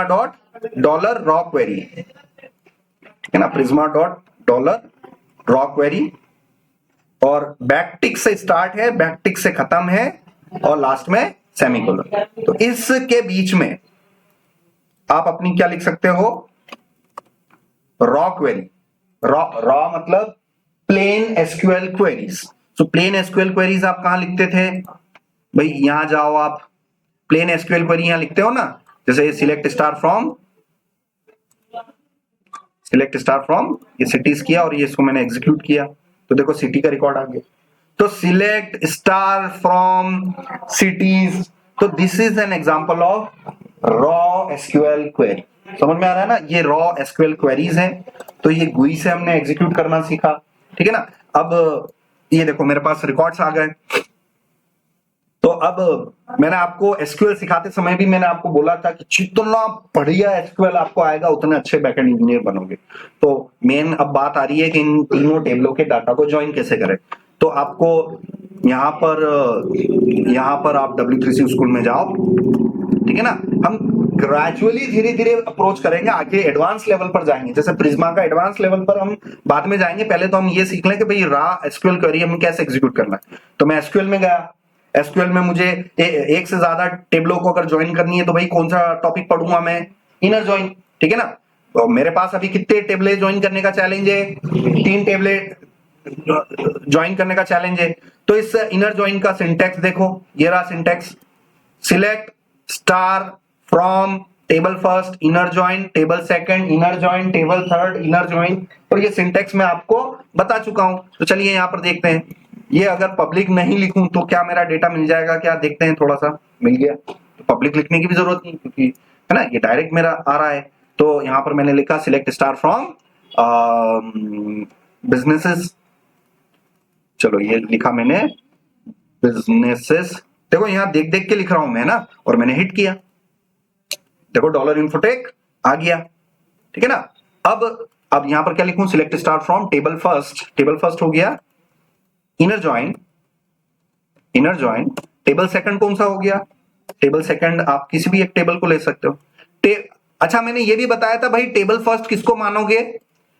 dot dollar raw query, ठीक है ना, Prisma dot dollar raw query, और बैकटिक से स्टार्ट है, बैकटिक से खत्म है, और लास्ट में सेमीकोलन। तो इसके बीच में आप अपनी क्या लिख सकते हो, रॉ क्वेरी। रॉ मतलब प्लेन एसक्यूएल क्वेरीज। तो प्लेन एसक्यूएल क्वेरीज आप कहां लिखते थे भाई, यहां जाओ आप, प्लेन एसक्यूएल क्वेरी यहां लिखते हो ना, जैसे select star from, select star from, ये सिटीज किया और ये इसको मैंने एग्जीक्यूट किया, तो देखो सिटी का रिकॉर्ड आ गया। तो सिलेक्ट स्टार फ्रॉम सिटीज, तो this is an example of raw SQL query. समझ में आ रहा है ना, ये रॉ एसक्यूएल क्वेरीज हैं। तो ये GUI से हमने एग्जीक्यूट करना सीखा, ठीक है ना। अब ये देखो मेरे पास रिकॉर्ड्स आ गए। तो अब मैंने आपको एसक्यूएल सिखाते समय भी मैंने आपको बोला था कि जितना बढ़िया एसक्यूएल आपको आएगा उतने अच्छे बैकएंड इंजीनियर बनोगे। तो मेन अब बात आ रही है कि इन तीनों टेबलों के डाटा को ज्वाइन कैसे करें। तो आपको यहाँ पर आप W3C स्कूल में जाओ, ठीक है ना। हम ग्रेजुअली धीरे धीरे अप्रोच करेंगे, आगे एडवांस लेवल पर जाएंगे। जैसे प्रिज्मा का एडवांस लेवल पर हम बाद में जाएंगे, पहले तो हम ये सीख लें कि भाई रॉ एसक्यूएल क्वेरी हमें कैसे एग्जीक्यूट करना है। तो मैं एसक्यूएल में गया, एसक्यूएल में मुझे एक से ज्यादा टेबलों को अगर ज्वाइन करनी है तो भाई कौन सा टॉपिक पढ़ूंगा मैं, इनर ज्वाइन, ठीक है ना। तो मेरे पास अभी कितने टेबलें ज्वाइन करने का चैलेंज है, 3 टेबलें ज्वाइन करने का चैलेंज है। तो इस इनर ज्वाइन का सिंटैक्स देखो, ये रहा syntax, select star from table first inner join, table second inner join, table third inner join. और ये सिंटैक्स मैं आपको बता चुका हूं। तो चलिए यहां पर देखते हैं, ये अगर पब्लिक नहीं लिखूं तो क्या मेरा डेटा मिल जाएगा क्या, देखते हैं। थोड़ा सा मिल गया, तो पब्लिक लिखने की भी जरूरत नहीं, क्योंकि है ना ये डायरेक्ट मेरा आ रहा है। तो यहां पर मैंने लिखा सिलेक्ट स्टार फ्रॉम बिजनेसेस, चलो ये लिखा मैंने बिजनेसेस। देखो यहां देख देख के लिख रहा हूं मैं ना, और मैंने हिट किया, देखो डॉलर इन्फोटेक आ गया, ठीक है ना। अब यहां पर क्या लिखूं, select star from table first, table first हो गया, inner join, inner join, table second कौन सा हो गया, टेबल सेकंड आप किसी भी एक टेबल को ले सकते हो। अच्छा मैंने ये भी बताया था भाई, टेबल फर्स्ट किसको मानोगे,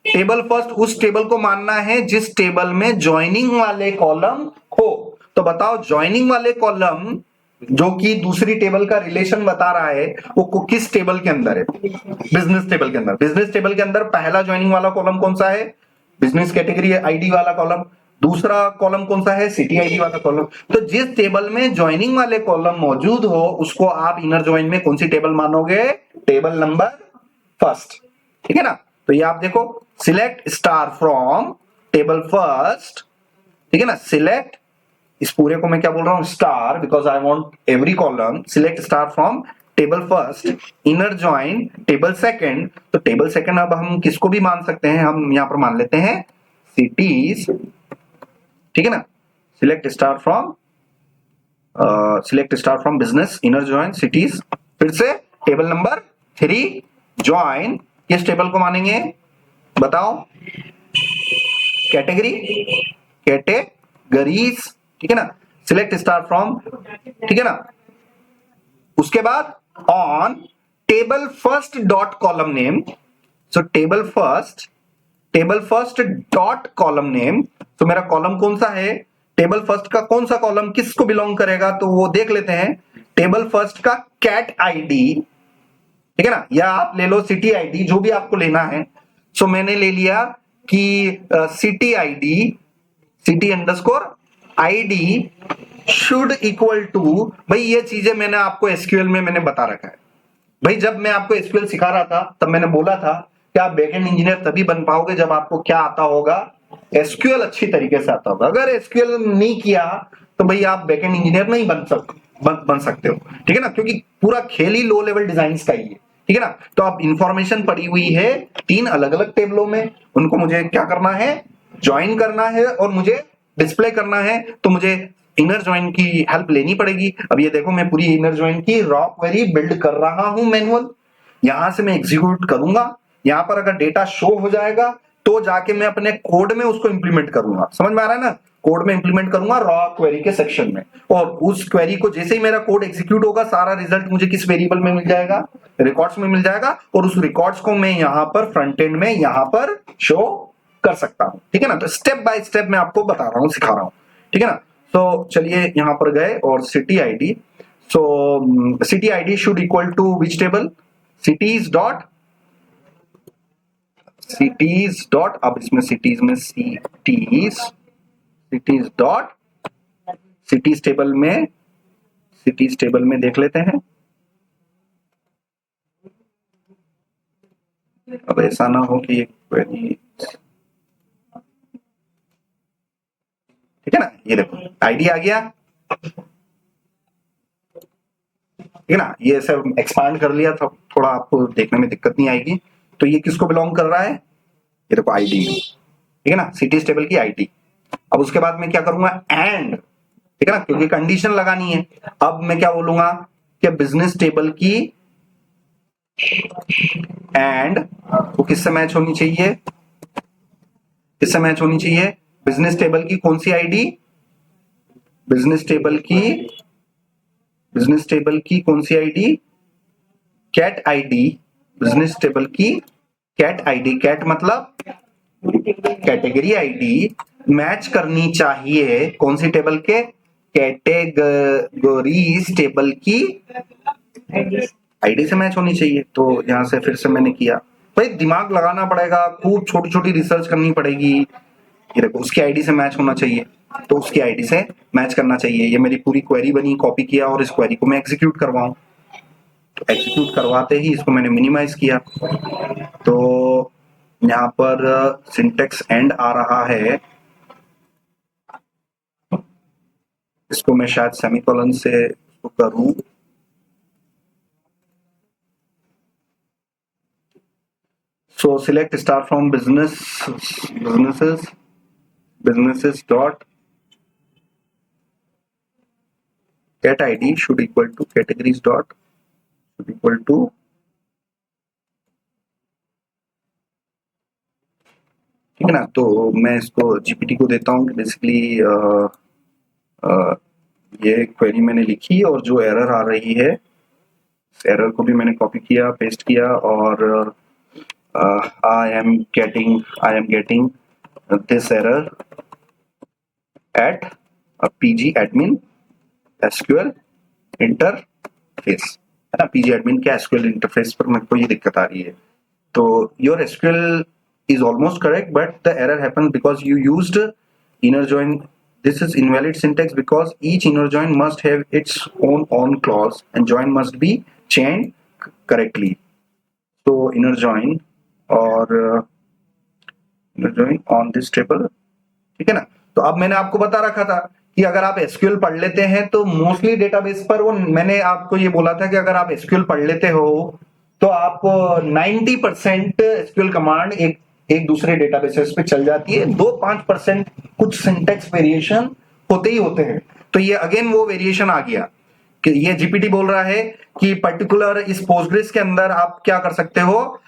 टेबल फर्स्ट उस टेबल को मानना है जिस टेबल में ज्वाइनिंग वाले कॉलम हो। तो बताओ ज्वाइनिंग वाले कॉलम जो कि दूसरी टेबल का रिलेशन बता रहा है वो किस टेबल के अंदर है, बिजनेस टेबल के अंदर। बिजनेस टेबल के अंदर पहला ज्वाइनिंग वाला कॉलम कौन सा है, बिजनेस कैटेगरी आईडी वाला कॉलम। दूसरा कॉलम कौन सा है, सिटी आईडी वाला कॉलम। तो जिस टेबल में ज्वाइनिंग वाले कॉलम मौजूद हो उसको आप इनर ज्वाइन में कौन सी टेबल मानोगे, टेबल नंबर फर्स्ट, ठीक है ना। तो ये आप देखो, select star from table first, ठीक है ना। सिलेक्ट, इस पूरे को मैं क्या बोल रहा हूं, star, because I want every column. Select star from table first inner join table second. तो टेबल सेकंड अब हम किसको भी मान सकते हैं, हम यहां पर मान लेते हैं सिटीज, ठीक है ना। Select star from business inner join cities. फिर से टेबल नंबर 3 ज्वाइन, किस टेबल को मानेंगे बताओ, कैटेगरीज, ठीक है ना। सिलेक्ट स्टार फ्रॉम, ठीक है ना। उसके बाद on table first dot column name, so table first dot column name, तो मेरा कॉलम कौन सा है, टेबल फर्स्ट का कौन सा कॉलम किसको बिलोंग करेगा, तो वो देख लेते हैं। टेबल फर्स्ट का कैट आईडी, ठीक है ना, या आप ले लो सिटी आईडी, जो भी आपको लेना है। सो मैंने ले लिया कि city ID, city underscore ID should equal to, भाई ये चीजें मैंने आपको एसक्यूएल में मैंने बता रखा है। भाई जब मैं आपको एसक्यूएल सिखा रहा था तब मैंने बोला था कि आप बैकएंड इंजीनियर तभी बन पाओगे जब आपको क्या आता होगा, एसक्यूएल अच्छी तरीके से आता होगा। अगर एसक्यूएल नहीं किया तो भाई आप बैकएंड इंजीनियर नहीं बन सकते हो, ठीक है ना, क्योंकि पूरा खेल ही लो लेवल डिजाइन का ही है, ठीक है ना। तो आप इंफॉर्मेशन पड़ी हुई है 3 अलग अलग टेबलों में, उनको मुझे क्या करना है, ज्वाइन करना है और मुझे डिस्प्ले करना है, तो मुझे इनर ज्वाइन की हेल्प लेनी पड़ेगी। अब ये देखो मैं पूरी इनर ज्वाइन की रॉ क्वेरी बिल्ड कर रहा हूं मैनुअल, यहां से मैं एग्जीक्यूट करूंगा, यहां पर अगर डेटा शो हो जाएगा तो जाके मैं अपने कोड में उसको इंप्लीमेंट करूंगा, समझ में आ रहा है ना, कोड में इंप्लीमेंट करूंगा रॉ क्वेरी के सेक्शन में, और उस क्वेरी को जैसे ही मेरा कोड एग्जीक्यूट होगा सारा रिजल्ट मुझे किस वेरिएबल में मिल जाएगा, रिकॉर्ड्स में मिल जाएगा, और उस रिकॉर्ड्स को मैं यहां पर फ्रंट एंड में यहां पर शो कर सकता हूं, ठीक है ना। तो स्टेप बाय स्टेप मैं आपको बता रहा हूं, सिखा रहा हूं, ठीक है ना। तो चलिए यहां पर गए और city ID, so city ID should equal to which table, cities dot, अब इसमें सिटीज में सिटीज डॉट, सिटीज टेबल में देख लेते हैं। अब ऐसा ना हो कि ये क्वेरी, ठीक है ना, ये देखो आईडी आ गया, ठीक है ना, ये सब एक्सपांड कर लिया था, थोड़ा आपको देखने में दिक्कत नहीं आएगी। तो ये किसको बिलोंग कर रहा है, ये देखो आईडी में, ठीक है ना, सिटीज टेबल की आईडी। अब उसके बाद मैं क्या करूंगा, एंड, ठीक है ना, क्योंकि कंडीशन लगानी है। अब मैं क्या बोलूंगा कि बिजनेस टेबल की एंड वो किससे मैच होनी चाहिए, किससे मैच होनी चाहिए, बिजनेस टेबल की कौन सी आईडी, बिजनेस टेबल की कौन सी ID, cat ID, business table की कैट आईडी, कैट मतलब कैटेगरी आईडी मैच करनी चाहिए कौन सी टेबल के, कैटेगरीज टेबल की आईडी से मैच होनी चाहिए। तो यहां से फिर से मैंने किया, भाई दिमाग लगाना पड़ेगा, खूब छोटी छोटी रिसर्च करनी पड़ेगी। ये देखो उसकी आईडी से मैच होना चाहिए, तो उसकी आईडी से मैच करना चाहिए। ये मेरी पूरी क्वेरी बनी, कॉपी किया और इस क्वेरी को मैं एग्जीक्यूट करवाऊं, तो एग्जीक्यूट करवाते ही इसको मैंने मिनिमाइज किया, तो यहां पर सिंटेक्स एंड आ रहा है, इसको मैं शायद सेमीकोलन से करूं, so select star from businesses dot get id should equal to categories dot should equal to, ठीक है ना। तो मैं इसको जीपीटी को देता हूँ कि बेसिकली ये क्वेरी मैंने लिखी और जो एरर आ रही है एरर को भी मैंने कॉपी किया, पेस्ट किया, और I am getting this error at PG admin SQL interface, है ना, PG admin के SQL interface पर मेरे को ये दिक्कत आ रही है। तो your SQL is almost correct but the error happens because you used inner join. This is invalid syntax because each inner join must have its own on clause and join must be chained correctly. So inner join और on this table, ठीक है ना। तो अब मैंने आपको बता रखा था कि अगर आप एसक्यूएल पढ़ लेते हैं तो मोस्टली डेटाबेस पर, वो मैंने आपको ये बोला था कि अगर आप एसक्यूएल पढ़ लेते हो तो आप 90% एसक्यूएल कमांड एक दूसरे डेटाबेसेस पे चल जाती है, 2-5% कुछ सिंटेक्स वेरिएशन होते ही होते हैं। तो ये अगेन वो वेरिएशन आ गया कि ये जीपीटी बोल रहा है कि पर्टिकुलर इस पोस्टग्रेस के अंदर आप क्या कर सकते हो,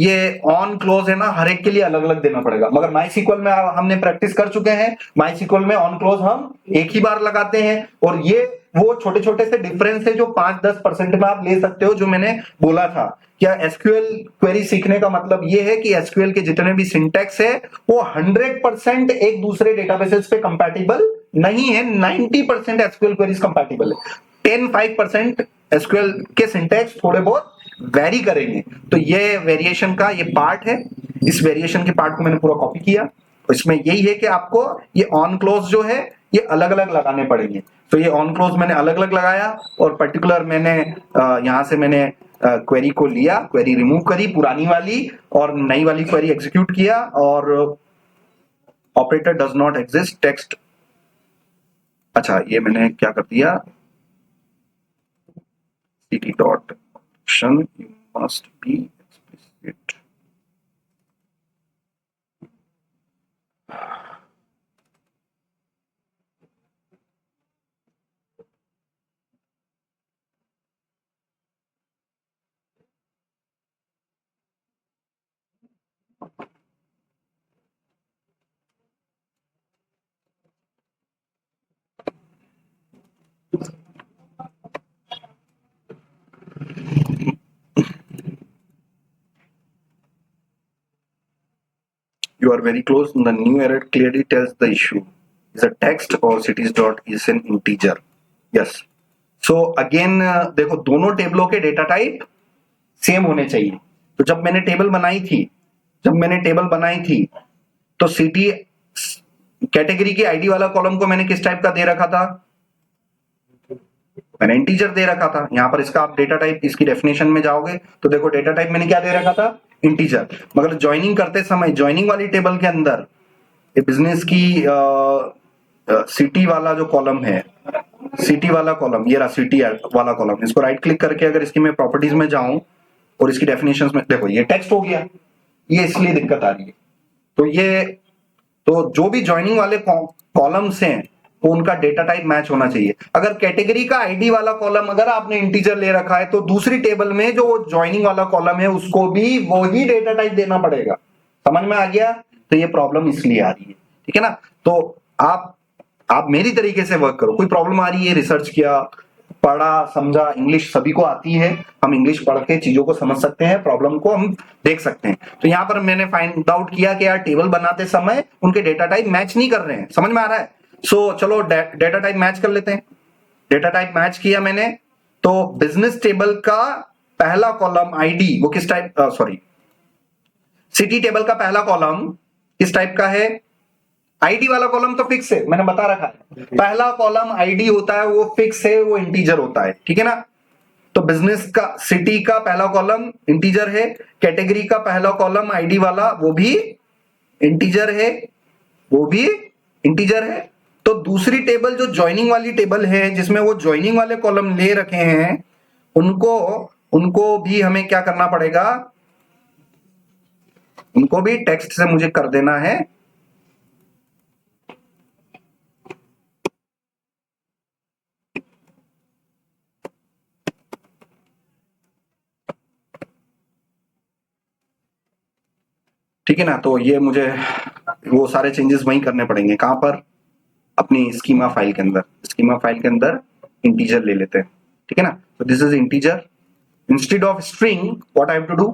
ये ऑन क्लोज है ना, हर एक के लिए अलग अलग देना पड़ेगा। मगर माई सीक्वल में हमने प्रैक्टिस कर चुके हैं, माई सीक्वल में ऑन क्लोज हम एक ही बार लगाते हैं, और ये वो छोटे छोटे से डिफरेंस है जो 5-10% में आप ले सकते हो, जो मैंने बोला था। क्या एसक्यूएल क्वेरी सीखने का मतलब ये है कि एसक्यूएल के जितने भी सिंटैक्स है वो 100% एक दूसरे डेटाबेसेस पे कंपैटिबल नहीं है, 90% एसक्यूएल क्वेरीज कंपैटिबल है, 10-5% एसक्यूएल के सिंटैक्स थोड़े बहुत वेरी करेंगे। तो ये वेरिएशन का ये पार्ट है, इस वेरिएशन के पार्ट को मैंने पूरा कॉपी किया। इसमें यही है कि आपको ये ऑन क्लोज जो है ये अलग अलग लगाने पड़ेंगे। तो ये ऑन क्लोज मैंने अलग अलग लगाया, और पर्टिकुलर मैंने यहां से मैंने क्वेरी को लिया, क्वेरी रिमूव करी पुरानी वाली, और नई वाली क्वेरी एग्जीक्यूट किया, और operator does not exist text. अच्छा, ये मैंने क्या कर दिया, cd dot action you must be explicit। You are very close. The new error clearly tells the issue is a text or cities dot is an integer. Yes. So again देखो दोनों टेबलों के डेटा टाइप सेम होने चाहिए। तो जब मैंने table बनाई थी तो सिटी कैटेगरी की आईडी वाला कॉलम को मैंने किस टाइप का दे रखा था, मैंने इंटीजर दे रखा था। यहां पर इसका आप डेटा टाइप, इसकी डेफिनेशन में जाओगे तो देखो डेटा टाइप मैंने क्या दे रखा था, इंटीजर। मगर ज्वाइनिंग करते समय ज्वाइनिंग वाली टेबल के अंदर बिजनेस की सिटी वाला जो कॉलम है, सिटी वाला कॉलम, ये रहा सिटी वाला कॉलम, इसको राइट क्लिक करके अगर इसकी मैं प्रॉपर्टीज में जाऊं और इसकी डेफिनेशंस में, देखो ये टेक्स्ट हो गया, ये इसलिए दिक्कत आ रही है। तो ये तो जो भी ज्वाइनिंग वाले कॉलम्स हैं तो उनका डेटा टाइप मैच होना चाहिए। अगर कैटेगरी का आईडी वाला कॉलम अगर आपने इंटीजर ले रखा है तो दूसरी टेबल में जो ज्वाइनिंग वाला कॉलम है उसको भी वही डेटा टाइप देना पड़ेगा। समझ में आ गया? तो ये प्रॉब्लम इसलिए आ रही है, ठीक है ना। तो आप मेरी तरीके से वर्क करो, कोई प्रॉब्लम आ रही है, रिसर्च किया, पढ़ा, समझा, इंग्लिश सभी को आती है, हम इंग्लिश पढ़ के चीजों को समझ सकते हैं, प्रॉब्लम को हम देख सकते हैं। तो यहां पर मैंने फाइंड आउट किया कि यार टेबल बनाते समय उनके डेटा टाइप मैच नहीं कर रहे हैं। समझ में आ रहा है? सो चलो डेटा टाइप मैच कर लेते हैं। डेटा टाइप मैच किया मैंने, तो बिजनेस टेबल का पहला कॉलम आईडी वो किस टाइप, सॉरी, सिटी टेबल का पहला कॉलम किस टाइप का है, आईडी वाला कॉलम तो फिक्स है, मैंने बता रखा है। पहला कॉलम आईडी होता है, वो फिक्स है, वो इंटीजर होता है, ठीक है ना। तो बिजनेस का सिटी का पहला कॉलम इंटीजर है, कैटेगरी का पहला कॉलम आईडी वाला वो भी इंटीजर है, वो भी इंटीजर है। तो दूसरी टेबल जो ज्वाइनिंग वाली टेबल है जिसमें वो ज्वाइनिंग वाले कॉलम ले रखे हैं, उनको उनको भी हमें क्या करना पड़ेगा, उनको भी टेक्स्ट से मुझे कर देना है। ठीक है ना। तो ये मुझे वो सारे चेंजेस वहीं करने पड़ेंगे, कहां पर, अपनी स्कीमा फाइल के अंदर। स्कीमा फाइल के अंदर इंटीजर ले लेते हैं, ठीक है ना। तो this is integer, instead of string what I have to do,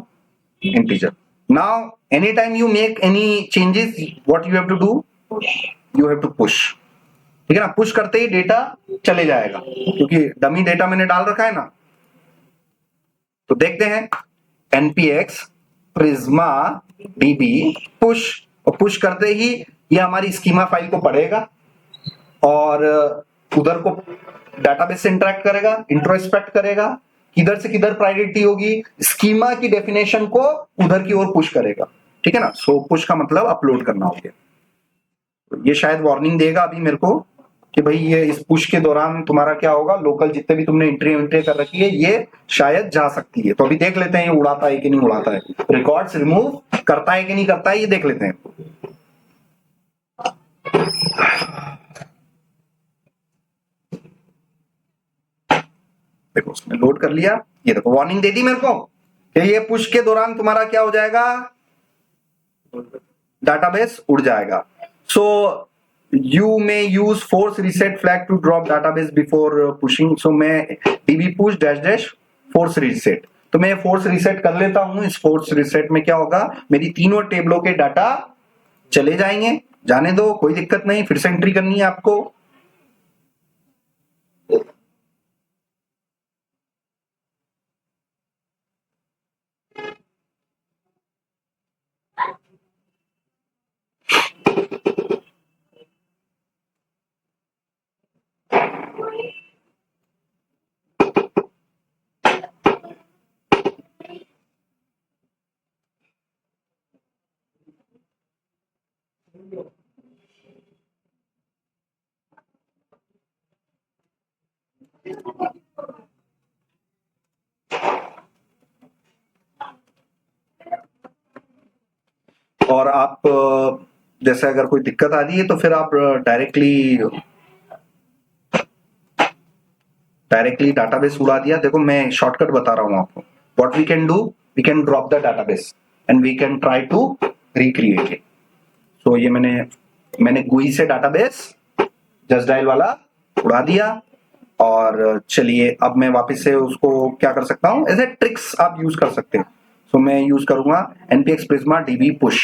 integer. Now any time you make any changes what you have to do, you have to push, ठीक है ना। पुश करते ही डेटा चले जाएगा, क्योंकि डमी डेटा मैंने डाल रखा है ना। तो देखते हैं, npx प्रिज्मा db पुश, और पुश करते ही ये हमारी स्कीमा फाइल को पढ़ेगा और उधर को डाटाबेस से इंटरेक्ट करेगा, इंट्रोस्पेक्ट करेगा, किधर से किधर प्रायोरिटी होगी, स्कीमा की डेफिनेशन को उधर की ओर पुश करेगा, ठीक है ना। सो पुश का मतलब अपलोड करना हो गया। तो ये शायद वार्निंग देगा अभी मेरे को कि भाई ये इस पुश के दौरान तुम्हारा क्या होगा, लोकल जितने भी तुमने एंट्री कर रखी है ये शायद जा सकती है। तो अभी देख लेते हैं ये उड़ाता है कि नहीं उड़ाता है, रिकॉर्ड्स रिमूव करता है कि नहीं करता है, ये देख लेते हैं। देखो उसने लोड कर लिया, ये देखो वार्निंग दे दी मेरे को कि ये पुश के दौरान तुम्हारा क्या हो जाएगा, डाटाबेस उड़ जाएगा। So you may use force reset flag to drop database before pushing. So मैं DB push dash dash force reset, तो मैं फोर्स रीसेट कर लेता हूं। इस फोर्स रीसेट में क्या होगा, मेरी तीनों टेबलों के डाटा चले जाएंगे, जाने दो, कोई दिक्कत नहीं, फिर से एंट्री करनी है आपको। और आप जैसे अगर कोई दिक्कत आ रही है तो फिर आप डायरेक्टली डाटाबेस उड़ा दिया। देखो मैं शॉर्टकट बता रहा हूं आपको, what we can do, we can drop the database and we can try to recreate it. So ये मैंने GUI से डाटाबेस जस्ट डायल वाला उड़ा दिया। और चलिए अब मैं वापस से उसको क्या कर सकता हूं, ऐसे ट्रिक्स आप यूज कर सकते हैं। सो मैं यूज करूंगा npx prisma db push।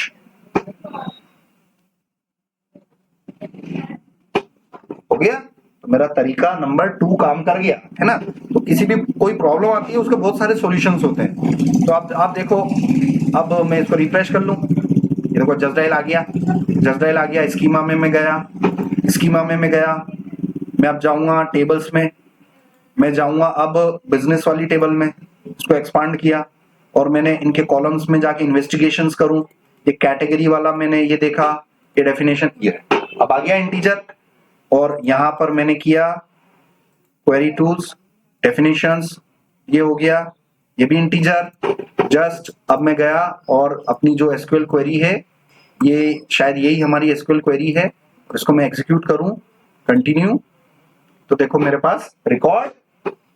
हो गया, तो मेरा तरीका नंबर 2 काम कर गया है ना। तो किसी भी कोई प्रॉब्लम आती है उसके बहुत सारे सॉल्यूशंस होते हैं। तो आप देखो, अब मैं इसको रिफ्रेश कर लूं, ये देखो जस्ट डायल आ गया, जस्ट डायल आ गया। स्कीमा में मैं गया, स्कीमा में मैं गया, मैं अब जाऊंगा टेबल्स में, मैं जाऊंगा अब बिजनेस वाली टेबल में, इसको एक्सपांड किया और मैंने इनके कॉलम्स में जाके इन्वेस्टिगेशंस करूं। ये कैटेगरी वाला मैंने ये देखा, ये डेफिनेशन ये अब आ गया इंटीजर। और यहां पर मैंने किया क्वेरी टूल्स डेफिनेशंस, ये हो गया, ये भी इंटीजर। जस्ट अब मैं गया और अपनी जो एसक्यूएल क्वेरी है, ये शायद यही हमारी एसक्यूएल क्वेरी है, और इसको मैं एग्जीक्यूट करूं, कंटिन्यू। तो देखो मेरे पास रिकॉर्ड,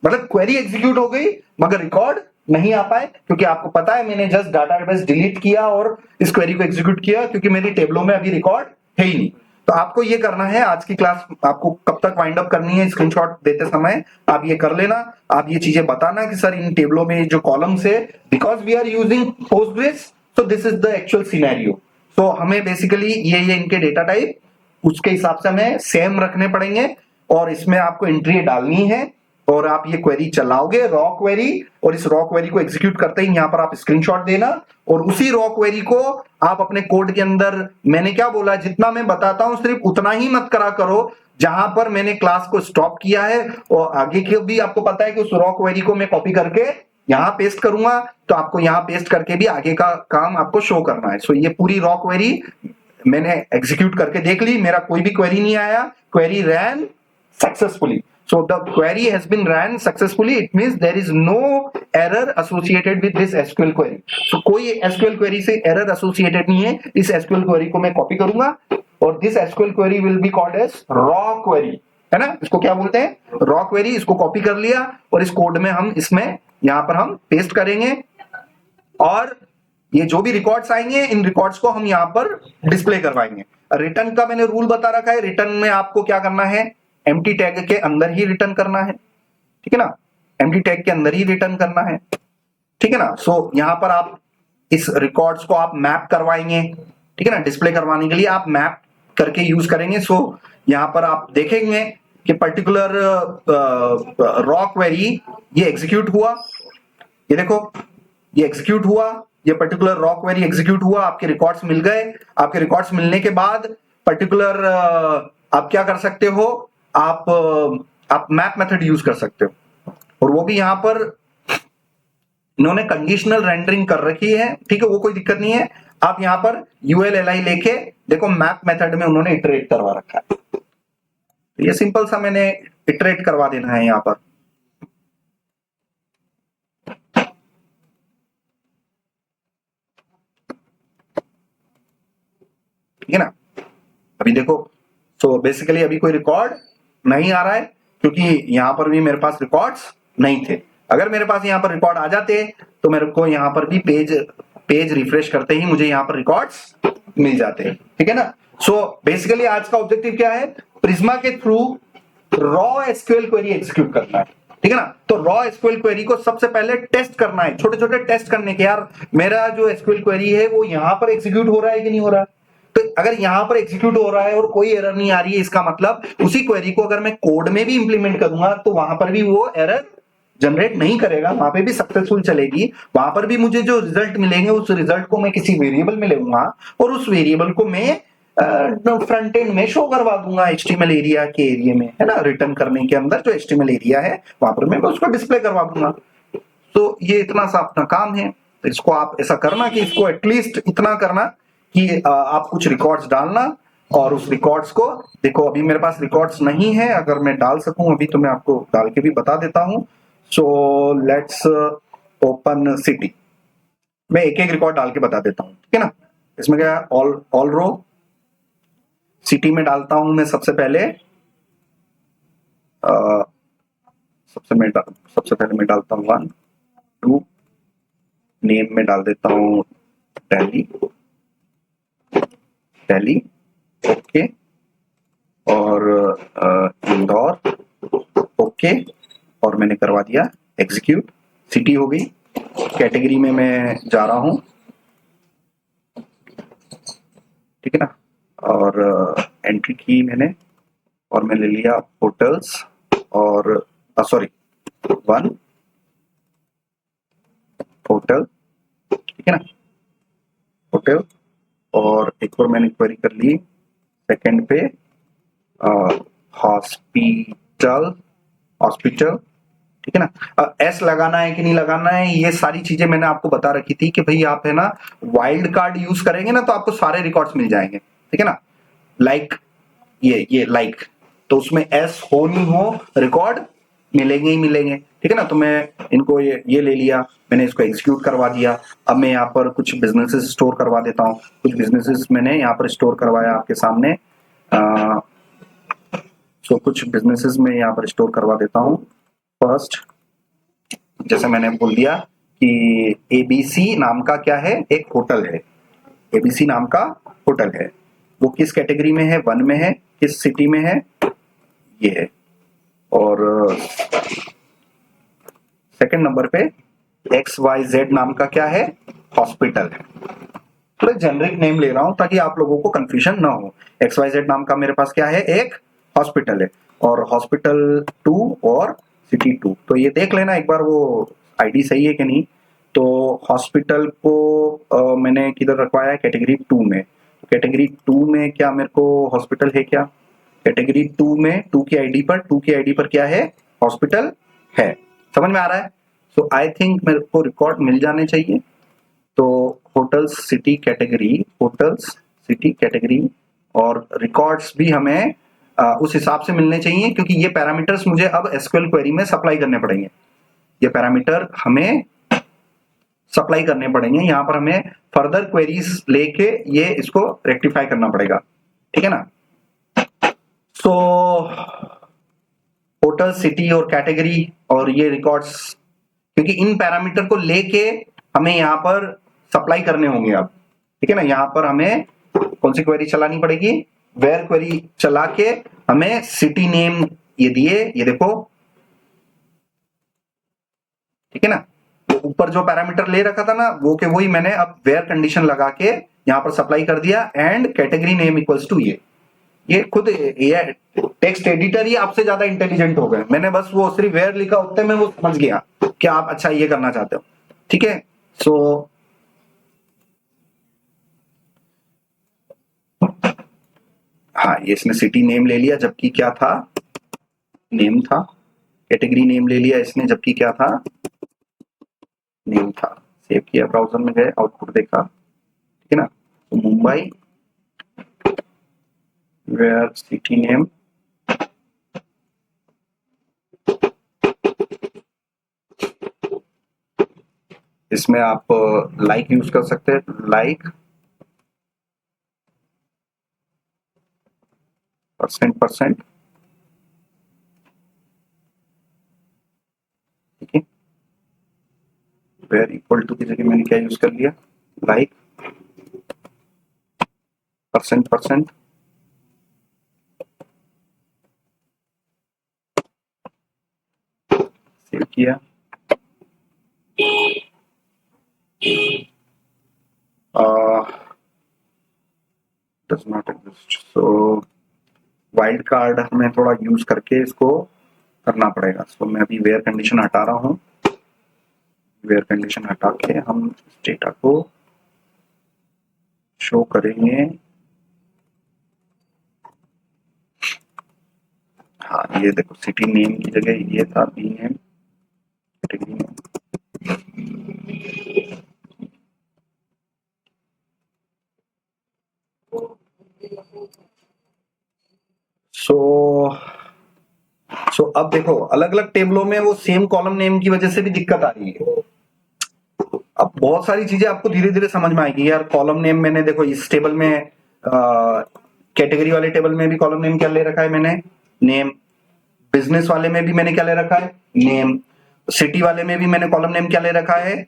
मतलब क्वेरी एग्जीक्यूट हो गई मगर रिकॉर्ड नहीं आ पाए, क्योंकि आपको पता है मैंने जस्ट डाटाबेस डिलीट किया और इस क्वेरी को एग्जीक्यूट किया, क्योंकि मेरी टेबलों में अभी रिकॉर्ड है ही नहीं। तो आपको ये करना है, आज की क्लास आपको कब तक वाइंड अप करनी है, स्क्रीनशॉट देते समय आप ये कर लेना। आप ये चीजें बताना कि सर इन टेबलों में जो कॉलम्स है, because we are using Postgres, so this is the actual scenario. So हमें बेसिकली ये इनके डेटा टाइप उसके हिसाब से हमें सेम रखने पड़ेंगे, और इसमें आपको एंट्री डालनी है और आप ये क्वेरी चलाओगे, रॉ क्वेरी, और इस रॉ क्वेरी को एग्जीक्यूट करते ही यहां पर आप स्क्रीनशॉट देना, और उसी रॉ क्वेरी को आप अपने कोड के अंदर, मैंने क्या बोला, जितना मैं बताता हूं सिर्फ उतना ही मत करा करो जहां पर मैंने क्लास को स्टॉप किया है, और आगे के भी आपको पता है कि उस रॉ क्वेरी को मैं कॉपी करके यहां पेस्ट करूंगा, तो आपको यहां पेस्ट करके भी आगे का काम आपको शो करना है। सो ये पूरी रॉ क्वेरी मैंने एग्जीक्यूट करके देख ली, मेरा कोई भी क्वेरी नहीं आया, query ran successfully. So the query has been ran successfully. It means there is no error associated with this SQL query. So कोई SQL query से error associated नहीं है। इस SQL query को मैं copy करूंगा और this SQL query will be called as raw query, है ना। इसको क्या बोलते हैं, raw query। इसको copy कर लिया और इस कोड में हम इसमें यहां पर हम पेस्ट करेंगे, और ये जो भी रिकॉर्ड्स आएंगे इन रिकॉर्ड्स को हम यहां पर डिस्प्ले करवाएंगे। रिटर्न का मैंने रूल बता रखा है, रिटर्न में आपको क्या करना है, एम्प्टी टैग के अंदर ही रिटर्न करना है, ठीक है ना, एम्प्टी टैग के अंदर ही रिटर्न करना है, ठीक है ना। सो यहां पर आप इस रिकॉर्ड्स को आप मैप करवाएंगे, ठीक है ना, डिस्प्ले करवाने के लिए आप मैप करके यूज करेंगे। सो यहां पर आप देखेंगे कि पर्टिकुलर रॉ क्वेरी ये एग्जीक्यूट हुआ, ये देखो ये एग्जीक्यूट हुआ, ये पर्टिकुलर रॉ क्वेरी एग्जीक्यूट हुआ, आपके रिकॉर्ड्स मिल गए। आपके रिकॉर्ड्स मिलने के बाद पर्टिकुलर आप क्या कर सकते हो, आप मैप मेथड यूज कर सकते हो, और वो भी यहां पर इन्होंने कंडीशनल रेंडरिंग कर रखी है, ठीक है, वो कोई दिक्कत नहीं है। आप यहां पर ULLI लेके देखो मैप मेथड में उन्होंने इटरेट करवा रखा है, तो ये सिंपल सा मैंने इटरेट करवा देना है यहां पर, ठीक है ना। अभी देखो, सो बेसिकली अभी कोई रिकॉर्ड नहीं आ रहा है, क्योंकि यहां पर भी मेरे पास रिकॉर्ड्स नहीं थे। अगर मेरे पास यहाँ पर रिकॉर्ड आ जाते तो मेरे को यहाँ पर भी पेज रिफ्रेश करते ही मुझे यहाँ पर रिकॉर्ड्स मिल जाते, ठीक है ना। सो बेसिकली आज का ऑब्जेक्टिव क्या है, प्रिज्मा के through raw SQL query execute करना है, ठीक है ना। तो रॉ एसक्यूएल क्वेरी को सबसे पहले टेस्ट करना है, छोटे छोटे टेस्ट करने के, यार मेरा जो एसक्यूएल क्वेरी है वो यहां पर एग्जीक्यूट हो रहा है कि नहीं हो रहा है। तो अगर यहां पर एग्जीक्यूट हो रहा है और कोई एरर नहीं आ रही है, इसका मतलब उसी क्वेरी को अगर मैं कोड में भी इंप्लीमेंट करूंगा तो वहां पर भी वो एरर जनरेट नहीं करेगा, वहां पे भी सक्सेसफुल चलेगी। वहां पर भी मुझे जो रिजल्ट मिलेंगे उस रिजल्ट को मैं किसी वेरिएबल में लूंगा और उस वेरिएबल को मैं फ्रंट एंड में शो करवा दूंगा एचटीएमएल एरिया के एरिया में, है ना। रिटर्न करने के अंदर जो एचटीएमएल एरिया है वहां पर मैं उसको डिस्प्ले करवा दूंगा। तो ये इतना सा अपना काम है। तो इसको आप ऐसा करना कि इसको एटलीस्ट इतना करना कि आप कुछ रिकॉर्ड्स डालना और उस रिकॉर्ड्स को देखो। अभी मेरे पास रिकॉर्ड्स नहीं है, अगर मैं डाल सकूं अभी तो मैं आपको डाल के भी बता देता हूं। सो लेट्स ओपन सिटी, मैं एक एक रिकॉर्ड डाल के बता देता हूं, ठीक है ना। इसमें क्या है, ऑल रो सिटी में डालता हूं मैं सबसे पहले। सबसे पहले मैं डालता हूं 1 2, नेम में डाल देता हूं दिल्ली, ओके, और इंदौर, ओके, और मैंने करवा दिया एग्जीक्यूट। सिटी हो गई। कैटेगरी में मैं जा रहा हूं, ठीक है ना, और एंट्री की मैंने, और मैंने लिया होटल्स और सॉरी 1 होटल, ठीक है ना, होटल, और एक और मैंने क्वेरी कर ली सेकंड पे हॉस्पिटल, ठीक है ना। एस लगाना है कि नहीं लगाना है, ये सारी चीजें मैंने आपको बता रखी थी कि भाई आप है ना वाइल्ड कार्ड यूज करेंगे ना तो आपको सारे रिकॉर्ड्स मिल जाएंगे, ठीक है ना। लाइक ये लाइक, तो उसमें एस हो नहीं हो रिकॉर्ड मिलेंगे ही मिलेंगे, ठीक है ना। तो मैं इनको ये ले लिया, मैंने इसको एग्जीक्यूट करवा दिया। अब मैं यहाँ पर कुछ बिजनेसेस स्टोर करवा देता हूँ। कुछ बिजनेसेस मैंने यहाँ पर स्टोर करवाया आपके सामने। सो कुछ बिजनेसेस में यहाँ पर स्टोर करवा देता हूँ। फर्स्ट, जैसे मैंने बोल दिया कि एबीसी नाम का क्या है, एक होटल है। एबीसी नाम का होटल है, वो किस कैटेगरी में है, 1 में है, किस सिटी में है, ये है। और सेकंड नंबर पे XYZ नाम का क्या है, हॉस्पिटल है। थोड़ा जेनरिक नेम ले रहा हूं ताकि आप लोगों को कंफ्यूजन ना हो। XYZ नाम का मेरे पास क्या है, एक हॉस्पिटल है, और हॉस्पिटल 2 और सिटी 2। तो ये देख लेना एक बार वो आईडी सही है कि नहीं। तो हॉस्पिटल को मैंने किधर रखवाया है, कैटेगरी 2 में। कैटेगरी 2 में क्या मेरे को हॉस्पिटल है क्या, कैटेगरी 2 में 2 की आईडी पर क्या है, हॉस्पिटल है। समझ में आ रहा है। सो आई थिंक मेरे को रिकॉर्ड मिल जाने चाहिए। तो hotels city category, hotels city category, और रिकॉर्ड्स भी हमें उस हिसाब से मिलने चाहिए, क्योंकि ये पैरामीटर्स मुझे अब एसक्यूएल क्वेरी में सप्लाई करने पड़ेंगे। ये पैरामीटर हमें सप्लाई करने पड़ेंगे, यहाँ पर हमें फर्दर क्वेरीज लेके ये इसको रेक्टिफाई करना पड़ेगा, ठीक है ना। सो होटल सिटी और कैटेगरी और ये रिकॉर्ड्स, क्योंकि इन पैरामीटर को लेके हमें यहाँ पर सप्लाई करने होंगे अब, ठीक है ना। यहाँ पर हमें कौन सी क्वेरी चलानी पड़ेगी, वेयर क्वेरी चला के हमें सिटी नेम ये दिए, ये देखो, ठीक है ना। तो ऊपर जो पैरामीटर ले रखा था ना वो के वही मैंने अब वेयर कंडीशन लगा के यहाँ पर सप्लाई कर दिया, and category name equals to ये खुद ये टेक्स्ट एडिटर ही आपसे ज्यादा इंटेलिजेंट हो गए। मैंने बस वो सिर्फ वेयर लिखा उतने में वो समझ गया कि आप अच्छा ये करना चाहते हो, ठीक है। सो हाँ, ये इसने सिटी नेम ले लिया जबकि क्या था, नेम था। कैटेगरी नेम ले लिया इसने जबकि क्या था, नेम था। सेव किया, ब्राउजर में गए, आउटपुट देखा, ठीक है ना। तो मुंबई वेयर सिटी नेम, इसमें आप लाइक यूज कर सकते हैं, लाइक %, वेयर इक्वल टू की जगह मैंने क्या यूज कर लिया, लाइक %, सेव किया। Does not exist, so wild card हमें थोड़ा यूज करके इसको करना पड़ेगा। सो मैं अभी वेयर कंडीशन हटा रहा हूं। वेयर कंडीशन हटा के हम इस डेटा को शो करेंगे। हाँ, ये देखो सिटी नेम की जगह ये था बी नेम, कैटेगरी नेम। सो अब देखो अलग अलग टेबलों में वो सेम कॉलम नेम की वजह से भी दिक्कत आ रही है। अब बहुत सारी चीजें आपको धीरे धीरे समझ में आएगी यार। कॉलम नेम मैंने देखो इस टेबल में कैटेगरी वाले टेबल में भी कॉलम नेम क्या ले रखा है मैंने, नेम। बिजनेस वाले में भी मैंने क्या ले रखा है, नेम। सिटी वाले में भी मैंने कॉलम नेम क्या ले रखा है,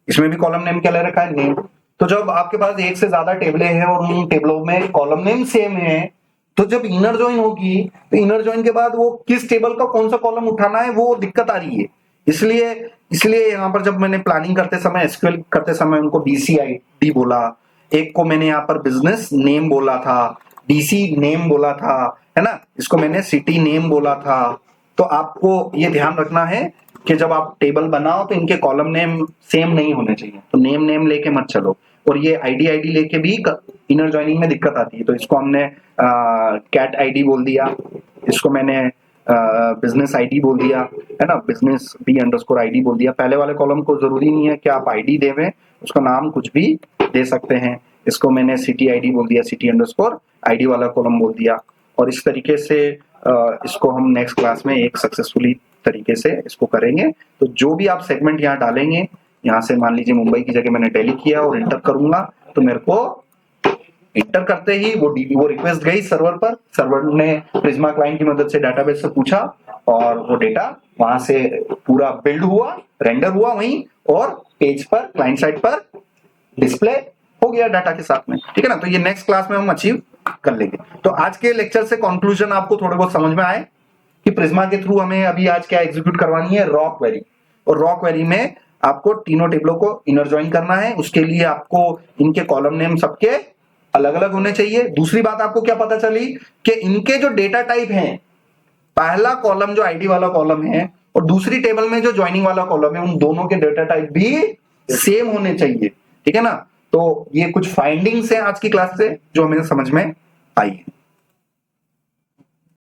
इसमें भी कॉलम नेम क्या ले रखा है, नेम। तो जब आपके पास एक से ज्यादा टेबलें हैं और उन टेबलों में कॉलम नेम सेम है, तो जब इनर जॉइन होगी तो इनर जॉइन के बाद वो किस टेबल का कौन सा कॉलम उठाना है वो दिक्कत आ रही है। इसलिए इसलिए यहाँ पर जब मैंने प्लानिंग करते समय, एसक्यूएल करते समय उनको BCID बोला, एक को मैंने यहाँ पर बिजनेस नेम बोला था, DC नेम बोला था, है ना, इसको मैंने सिटी नेम बोला था। तो आपको ये ध्यान रखना है कि जब आप टेबल बनाओ तो इनके कॉलम नेम सेम नहीं होने चाहिए। तो नेम लेके मत चलो। और ये ID लेके भी इनर जॉइनिंग में दिक्कत आती है। तो इसको हमने कैट ID बोल दिया, इसको मैंने बिजनेस ID बोल दिया, है ना, बिजनेस B_ID बोल दिया। पहले वाले कॉलम को जरूरी नहीं है कि आप ID देवें, उसका नाम कुछ भी दे सकते हैं। इसको मैंने सिटी ID बोल दिया, सिटी_ID वाला कॉलम बोल दिया। और इस तरीके से इसको हम नेक्स्ट क्लास में एक सक्सेसफुली तरीके से इसको करेंगे। तो जो भी आप सेगमेंट यहाँ डालेंगे, यहाँ से मान लीजिए मुंबई की जगह मैंने दिल्ली किया और इंटर करूंगा, तो मेरे को इंटर करते ही वो रिक्वेस्ट गई सर्वर पर, सर्वर ने प्रिज्मा क्लाइंट की मदद से डेटाबेस से पूछा और वो डेटा वहां से पूरा बिल्ड हुआ, रेंडर हुआ वहीं, और पेज पर क्लाइंट साइड पर डिस्प्ले हो गया डाटा के साथ में। ठीक है ना। तो ये नेक्स्ट क्लास में हम अचीव कर लेंगे। तो आज के लेक्चर से कंक्लूजन आपको थोड़े बहुत समझ में आए कि प्रिज्मा के थ्रू हमें अभी आज क्या एग्जीक्यूट करवानी है, रॉ क्वेरी। और रॉ क्वेरी में आपको तीनों टेबलों को इनर ज्वाइन करना है। उसके लिए आपको इनके कॉलम नेम सबके अलग अलग होने चाहिए। दूसरी बात आपको क्या पता चली कि इनके जो डेटा टाइप हैं, पहला कॉलम जो आईडी वाला कॉलम है और दूसरी टेबल में जो ज्वाइनिंग वाला कॉलम है, उन दोनों के डेटा टाइप भी सेम होने चाहिए। ठीक है ना। तो ये कुछ फाइंडिंग्स हैं आज की क्लास से जो हमें समझ में आई है।